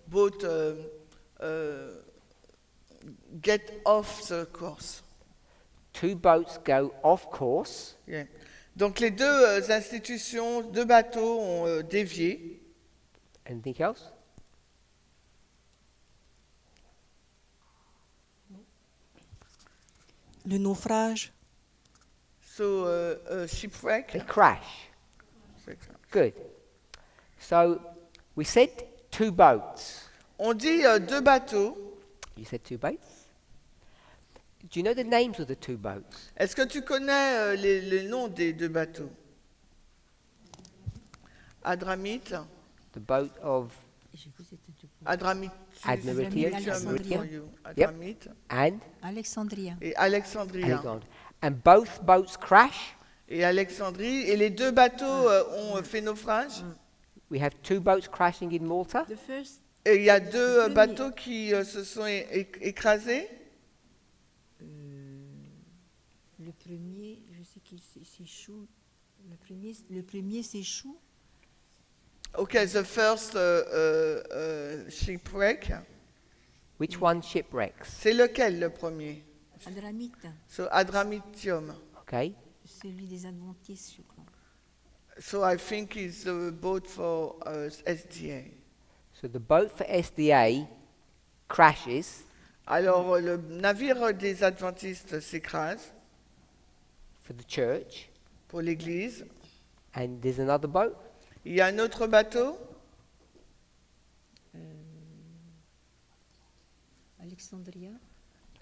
boat get off the course. Two boats go off course, Yeah. Donc les deux institutions, deux bateaux ont dévié. anything else? Le naufrage, So shipwreck. They crash. Good. So we said two boats. On dit deux bateaux. You said two boats? Do you know the names of the two boats? Est-ce que tu connais les noms des deux bateaux? Adramite, The boat of Adramitium, Admiratium, Alexandria. Adramite and Alexandria. et Alexandria. Alexandria. And both boats crash. Et Alexandrie, et les deux bateaux ont fait naufrage. We have two boats crashing in Malta. The first, Et il y a deux bateaux qui se sont écrasés. le premier, je sais qu'il s'échoue. Le premier s'échoue. Ok, the first shipwreck. Which one shipwrecks? C'est lequel le premier? Adramite, So Adramitium. Okay. celui des Adventistes, je crois. So I think it's the boat for SDA. So the boat for SDA crashes Alors le navire des Adventistes s'écrase for the church, pour l'église. and there's another boat. Il y a un autre bateau. Alexandria.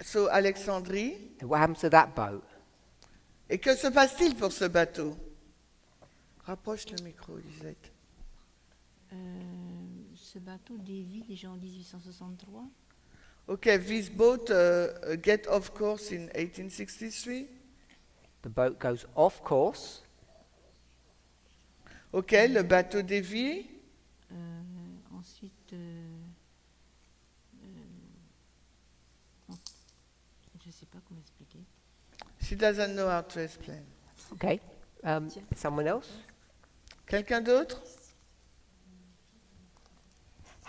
So Alexandrie. And what happens to that boat? Et que se passe-t-il pour ce bateau? Rapproche le micro, Lisette. Ce bateau dévie déjà en 1863. Ok, this boat get off course in 1863. The boat goes off course. Ok, le bateau dévie. Ensuite, je ne sais pas comment expliquer. She doesn't know how to explain. Okay. Someone else? Quelqu'un d'autre?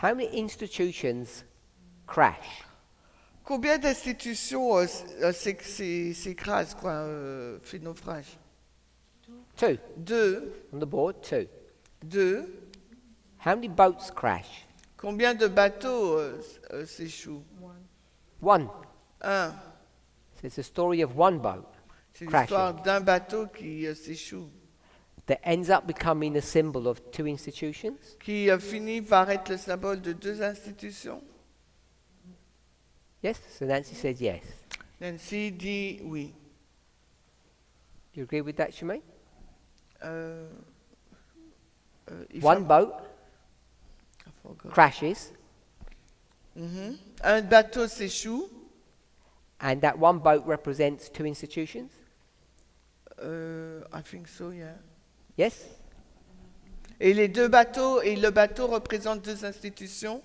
How many institutions crash? Combien d'institutions s'écrasent, quoi, fait naufrage? Two. Deux. On the board, two. Deux. How many boats crash? Combien de bateaux s'échouent? One. Un. So it's the story of one boat C'est Crashing. l'histoire d'un bateau qui s'échoue, that ends up becoming a symbol of two institutions. qui finit par être le symbole de deux institutions. Yes? So Nancy says yes. Nancy dit oui. Do you agree with that, Shemaine? Il One faut- boat I forgot. crashes, Mhm. Un bateau s'échoue. and that one boat represents two institutions. I think so, yeah. Yes? Et les deux bateaux, et le bateau représente deux institutions.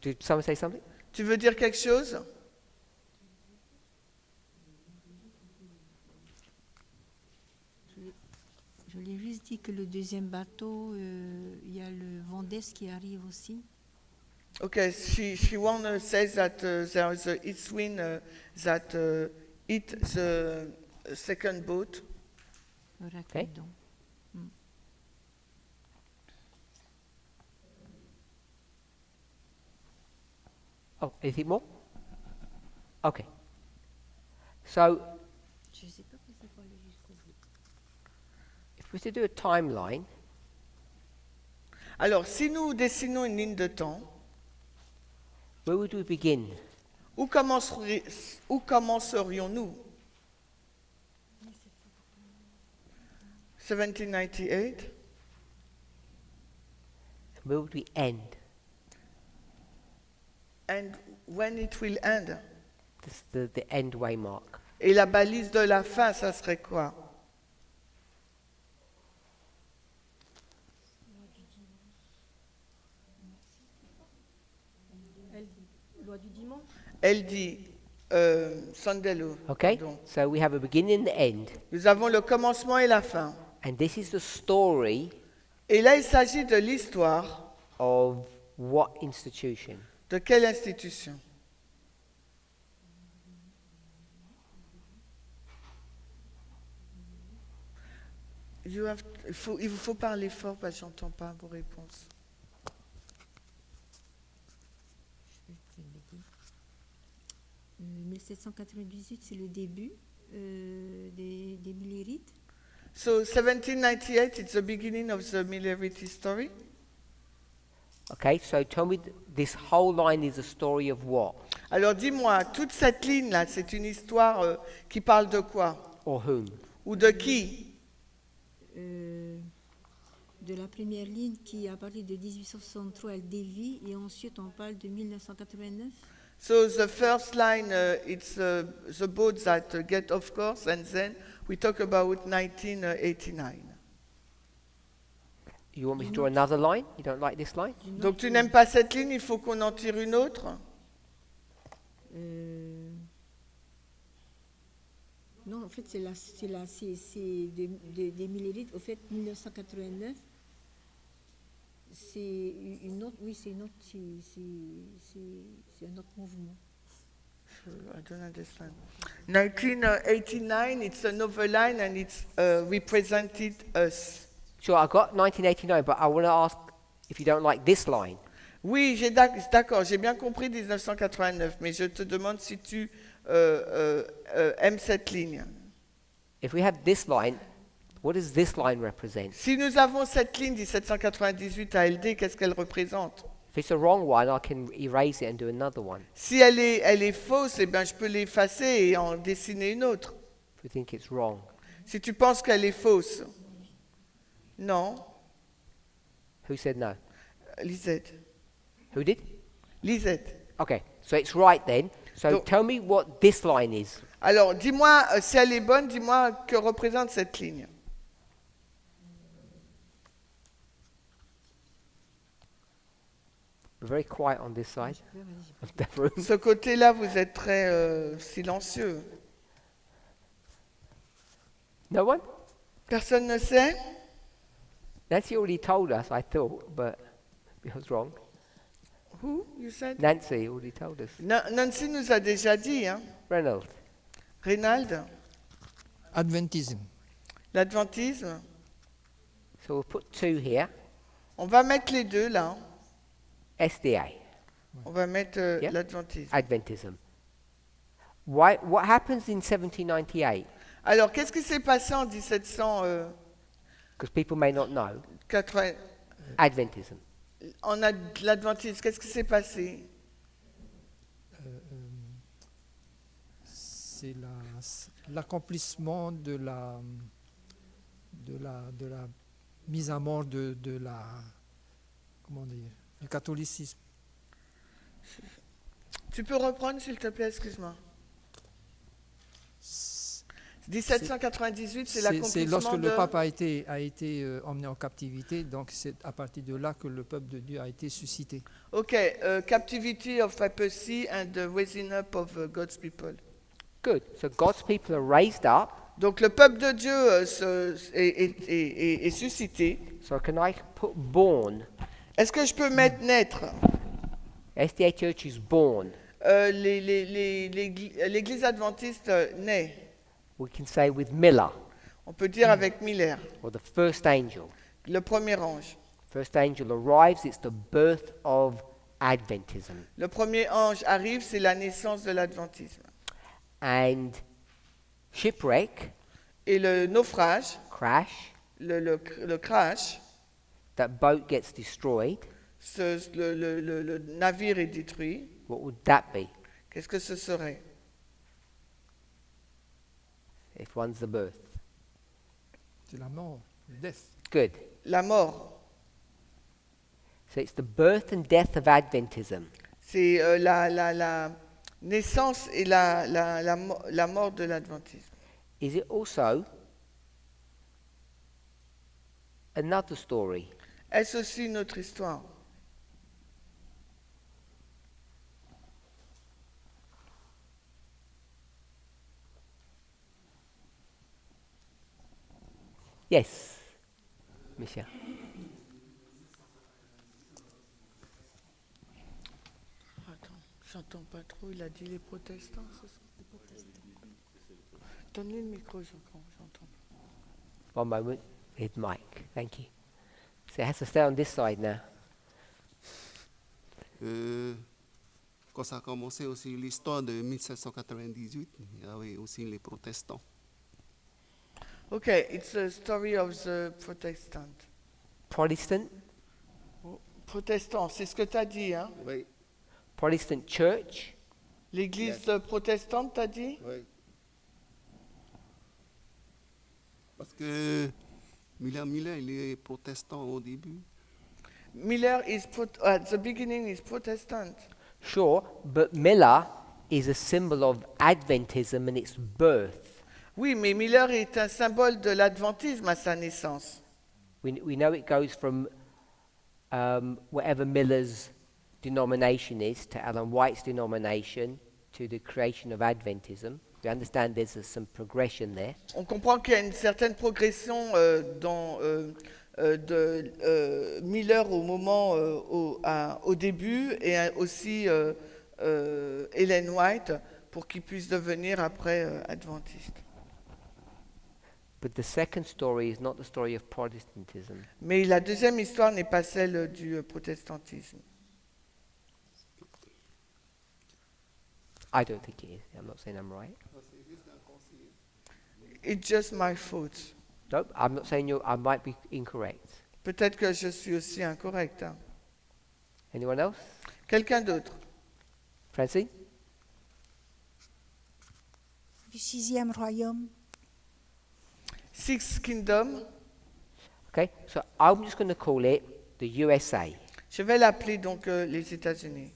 Did someone say something? Tu veux dire quelque chose? Je l'ai juste dit que le deuxième bateau, il y a le Vendès qui arrive aussi. Okay, she wanna say that there is a east wind that hit the second boat. Le Racudon. Oh, anything more? Okay. So, Je ne sais pas pourquoi aller jusqu'au bout. if we were to do a timeline, Alors, si nous dessinons une ligne de temps, where would we begin? où commencerions-nous? 1798. Where would we end? And when it will end? This is the end waymark. Et la balise de la fin, ça serait quoi? Loi du dimanche. Elle dit, Sandelo, Okay? pardon. So we have a beginning and the end. Nous avons le commencement et la fin. And this is the story Et là, il s'agit de l'histoire of what institution? de quelle institution? Il vous faut parler fort parce que je n'entends pas vos réponses. Je vais te le dire. 1798, c'est le début des Millérites. So 1798, it's the beginning of the Millerite story. Okay, so tell me, this whole line is a story of what? Alors dis-moi, toute cette ligne-là, c'est une histoire qui parle de quoi? Or whom? Ou de qui? De la première ligne qui, à partir de 1863, elle dévie, et ensuite on parle de 1989. So the first line, it's the boats that get off course, and then we talk about 1989. You want me to draw another line? You don't like this line? Du nord Donc tu au- n'aimes pas cette ligne, il faut qu'on en tire une autre? Non, en fait, c'est des Millérites. Au fait, 1989, c'est une autre, oui, c'est une autre, c'est un autre mouvement. I don't understand. 1989, it's another line and it's represented us. Sure, I got 1989, but I want to ask if you don't like this line. Oui, d'accord, j'ai bien compris 1989, mais je te demande si tu aimes cette ligne. If we have this line, what does this line represent? Si nous avons cette ligne 1798 à LD, qu'est-ce qu'elle représente? If it's a wrong one, I can erase it and do another one. Si elle est fausse, eh bien, je peux l'effacer et en dessiner une autre. If you think it's wrong. Si tu penses qu'elle est fausse. Non, Who said no? Lisette. Who did? Lisette. Okay, so it's right then. So Donc- tell me what this line is. Alors, dis-moi, si elle est bonne, dis-moi que représente cette ligne. We're very quiet on this side Ouais, vas-y. of the room. Ce côté-là, vous êtes très silencieux. No one? Personne ne sait? Nancy already told us, I thought, but I was wrong. Who, you said? Nancy already told us. Nancy nous a déjà dit, hein? Reynolds. Reynald, Adventisme. l'adventisme. So we'll put 2 here. On va mettre les deux là. hein. SDA, On va mettre Yeah. l'adventisme. Adventism. Why, what happens in 1798? Alors, qu'est-ce qui s'est passé en 1780? Because people may not know. Adventism. On a de l'adventisme. Qu'est-ce qui s'est passé? C'est l'accomplissement de la mise à mort de la comment dire, du catholicisme. Tu peux reprendre, s'il te plaît, excuse-moi. 1798, c'est C'est l'accomplissement lorsque de... le pape a été emmené en captivité, donc c'est à partir de là que le peuple de Dieu a été suscité. Ok, captivity of papacy and the raising up of God's people. Good. So God's people are raised up. Donc le peuple de Dieu est suscité. So can I put born? Est-ce que je peux mettre naître? SDA Church is born. L'église adventiste naît. We can say with Miller, On peut dire avec Miller, or the first angel. le premier ange. First angel arrives, it's the birth of Adventism. Le premier ange arrive, c'est la naissance de l'adventisme. And shipwreck, Et le naufrage, crash, le crash, that boat gets destroyed, le navire est détruit, what would that be qu'est-ce que ce serait? if one's the birth? C'est la mort, death. Good. La mort. So it's the birth and death of Adventism. C'est la naissance et la mort de l'adventisme. Is it also another story? Est-ce aussi une autre histoire? Yes, Michel. Attends, j'entends pas trop. Il a dit les protestants, c'est ça? Donne-lui le micro, j'entends. One moment. His mic. Thank you. So it has to stay on this side now. Quand ça a commencé aussi l'histoire de 1798, il y avait aussi les protestants. Okay, it's a story of the Protestant. Protestant, Protestant, c'est ce que tu as dit, hein? Oui, Protestant church, L'église protestante, tu as dit? oui. Parce que Miller, il est protestant au début. Miller at the beginning is Protestant. sure, but Miller is a symbol of Adventism and its birth. Oui, mais Miller est un symbole de l'adventisme à sa naissance. We know it goes from whatever Miller's denomination is to Ellen White's denomination to the creation of Adventism. We understand there's some progression there. On comprend qu'il y a une certaine progression de Miller au moment au début et aussi Ellen White pour qu'il puisse devenir après adventiste. But the second story is not the story of Protestantism. Mais la deuxième histoire n'est pas celle du protestantisme. I don't think it is. I'm not saying I'm right. It's just my thoughts. Nope, I'm not saying I might be incorrect. Peut-être que je suis aussi incorrect. Hein. Anyone else? Quelqu'un d'autre? Francine? Du sixième royaume. Six Kingdom. Okay, so I'm just going to call it the USA, Je vais l'appeler donc les États-Unis,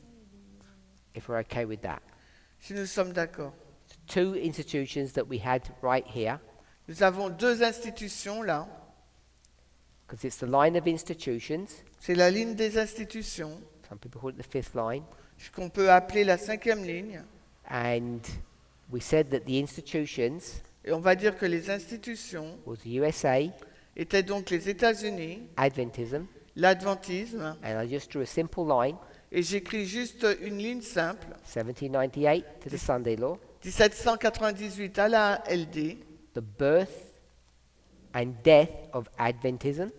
if we're okay with that. si nous sommes d'accord. Two institutions that we had right here, Nous avons deux institutions là. because it's the line of institutions. C'est la ligne des institutions, Some people call it the fifth line. qu'on peut appeler la cinquième ligne. And we said that the institutions Et on va dire que les institutions was the USA, étaient donc les États-Unis, Adventism, l'adventisme, and I just drew a simple line, et j'écris juste une ligne simple, 1798 to the Sunday law, 1798 à la LD, the birth and death of Adventism,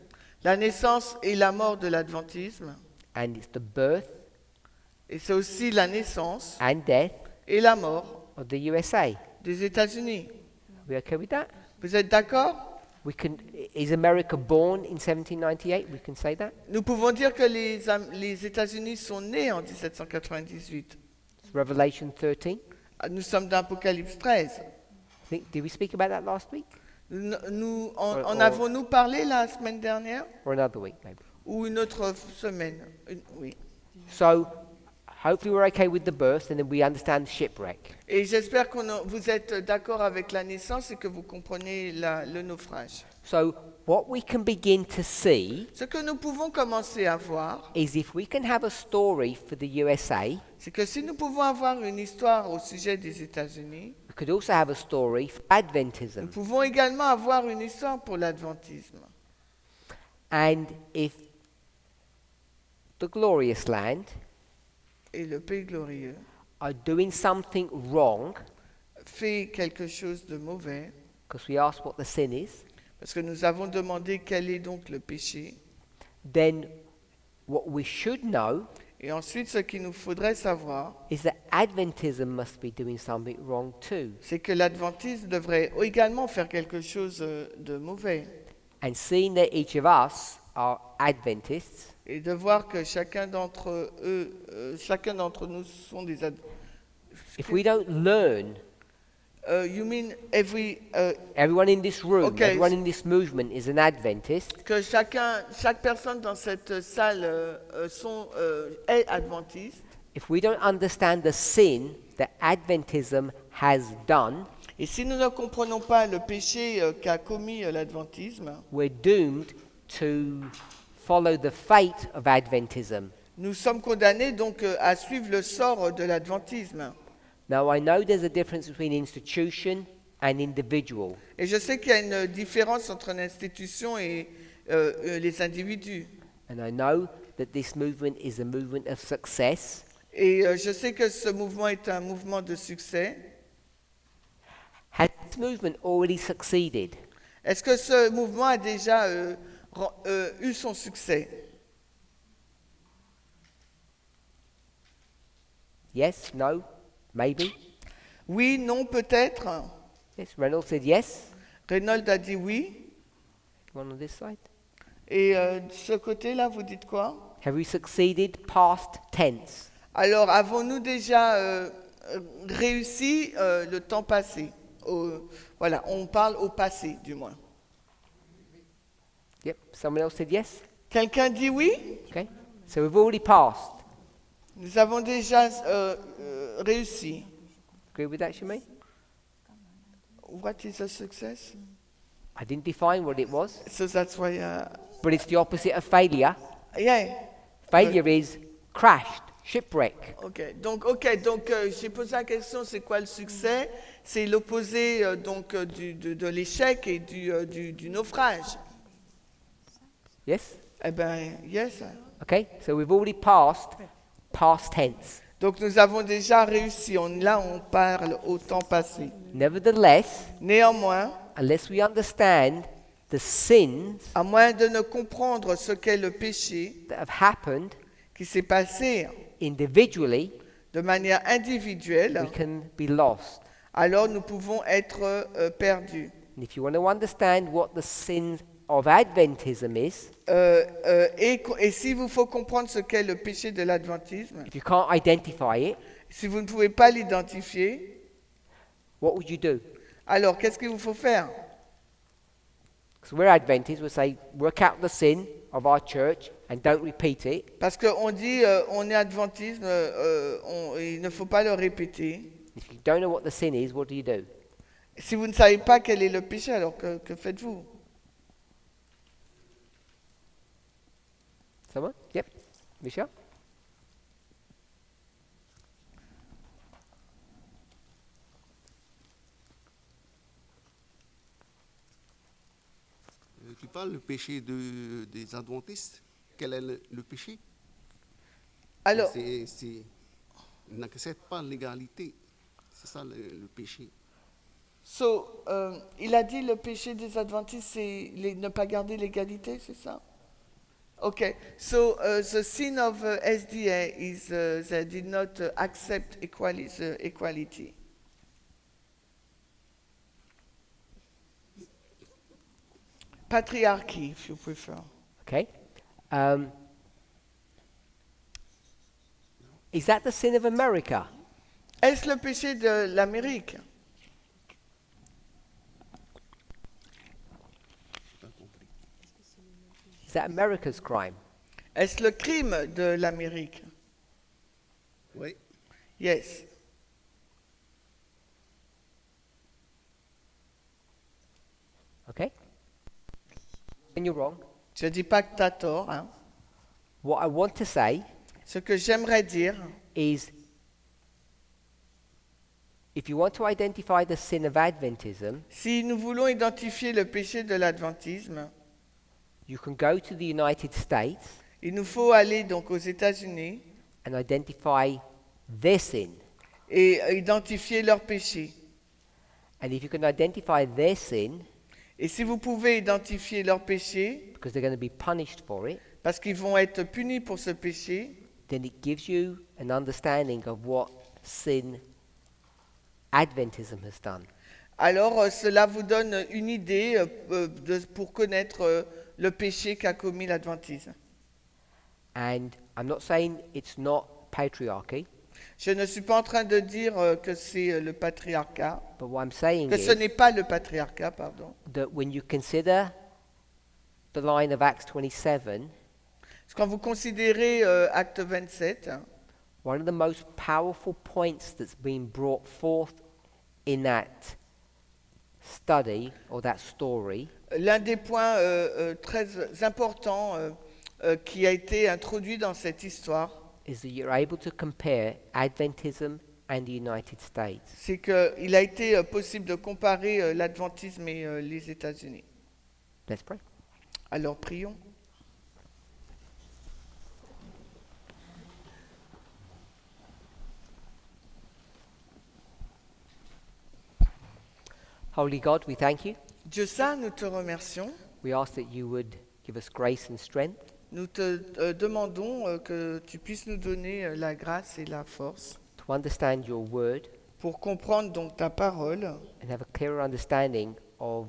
la naissance et la mort de l'adventisme, and it's the birth et c'est aussi la naissance and death et la mort of the USA. des États-Unis. Are we okay with that? Vous êtes d'accord? Is America born in 1798? We can say that. Nous pouvons dire que les États-Unis sont nés en 1798. It's Revelation 13. Nous sommes dans Apocalypse 13. Did we speak about that last week En avons-nous parlé la semaine dernière or another week maybe? ou une autre semaine? Oui. So hopefully we're okay with the birth and then we understand shipwreck. Et j'espère que vous êtes d'accord avec la naissance et que vous comprenez le naufrage. So what we can begin to see Ce que nous pouvons commencer à voir, is if we can have a story for the USA, c'est que si nous pouvons avoir une histoire au sujet des États-Unis, we could also have a story for nous Adventism. pouvons également avoir une histoire pour l'adventisme. And if the glorious land Et le pays glorieux are doing something wrong, fait quelque chose de mauvais, because we asked what the sin is, parce que nous avons demandé quel est donc le péché. then what we should know Et ensuite, ce qu'il nous faudrait savoir, is that Adventism must be doing something wrong too. c'est que l'adventisme devrait également faire quelque chose de mauvais. And seeing that each of us are Adventists, et de voir que chacun d'entre nous sont des if we don't learn, you mean everyone in this room, Okay. everyone in this movement is an Adventist, que chaque personne dans cette salle est adventiste, if we don't understand the sin that Adventism has done, et si nous ne comprenons pas le péché qu'a commis l'adventisme, we're doomed to follow the fate of Adventism. nous sommes condamnés donc à suivre le sort de l'adventisme. Now, I know there's a difference between institution and individual. Et je sais qu'il y a une différence entre l'institution et les individus. And I know that this movement is a movement of success. Et je sais que ce mouvement est un mouvement de succès. Has this movement already succeeded? Est-ce que ce mouvement a déjà eu son succès? Yes? No? Maybe? Oui, non, peut-être. Yes, Reynolds said yes. Reynolds a dit oui. One on this side. Et de ce côté-là, vous dites quoi? Have we succeeded past tense? Alors, avons-nous déjà réussi le temps passé? Voilà, on parle au passé, du moins. Yep. Someone else said yes? Quelqu'un dit oui? Okay. So we've already passed. Nous avons déjà réussi. Agree with that, Shimei? What is a success? I didn't define what it was, So that's why, but it's the opposite of failure. yeah. Failure is crashed, shipwreck. Donc, j'ai posé la question, c'est quoi le succès? C'est l'opposé de l'échec et du naufrage. Yes? Eh ben, yes. Okay. So we've already passed past tense. Donc nous avons déjà réussi. Là, on parle au temps passé. Nevertheless, Néanmoins, unless we understand the sins à moins de ne comprendre ce qu'est le péché that have happened qui s'est passé individually, de manière individuelle, we can be lost. alors nous pouvons être perdus. And if you want to understand what the sins of Adventism is, Et s'il vous faut comprendre ce qu'est le péché de l'adventisme, if you can't identify it, si vous ne pouvez pas l'identifier, what would you do? alors qu'est-ce qu'il vous faut faire? Because we're Adventists, we'll say, work out the sin of our church and don't repeat it. Parce qu'on dit, on est adventiste, il ne faut pas le répéter. If you don't know what the sin is, what do you do? Si vous ne savez pas quel est le péché, alors que faites-vous? Someone? Yep. Michelle? Tu parles du péché des adventistes. Quel est le péché? Alors, Ils n'acceptent pas l'égalité. C'est ça le péché. il a dit le péché des adventistes, c'est ne pas garder l'égalité, c'est ça? Okay, so the sin of SDA is they did not accept equality. Patriarchy, if you prefer. Okay. Is that the sin of America? Est-ce le péché de l'Amérique? Is that America's crime? Est-ce le crime de l'Amérique? Oui. Yes. Okay. And you're wrong. Je ne dis pas que tu as tort. Hein. What I want to say Ce que j'aimerais dire, is if you want to identify the sin of Adventism, si nous voulons identifier le péché de l'adventisme, you can go to the United States il nous faut aller donc aux États-Unis and identify their sin. et identifier leur péché. And if you can identify their sin, Et si vous pouvez identifier leur péché, because they're going to be punished for it, parce qu'ils vont être punis pour ce péché, then it gives you an understanding of what sin Adventism has done. alors cela vous donne une idée pour connaître le péché qu'a commis l'adventisme. And I'm not saying it's not patriarchy, Je ne suis pas en train de dire que c'est le patriarcat, but what I'm saying que ce is n'est pas le patriarcat, pardon. that when you consider the line of Acts 27, Parce que quand vous considérez Acte 27, one of the most powerful points that's been brought forth in that study or that story l'un des points très importants qui a été introduit dans cette histoire, is that you're able to compare Adventism and the United States. c'est qu'il a été possible de comparer l'adventisme et les États-Unis. Let's pray. Alors prions. Holy God, we thank you. Dieu saint, nous te remercions. We ask that you would give us grace and strength Nous te demandons que tu puisses nous donner la grâce et la force to understand your word pour comprendre donc ta parole and have a clearer understanding of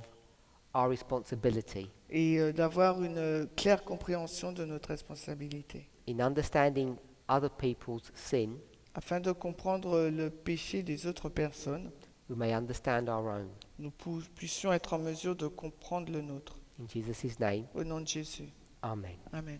our responsibility et d'avoir une claire compréhension de notre responsabilité, in understanding other people's sin. afin de comprendre le péché des autres personnes. We may understand our own. Nous puissions être en mesure de comprendre le nôtre. In Jesus' name, Au nom de Jésus. amen. Amen.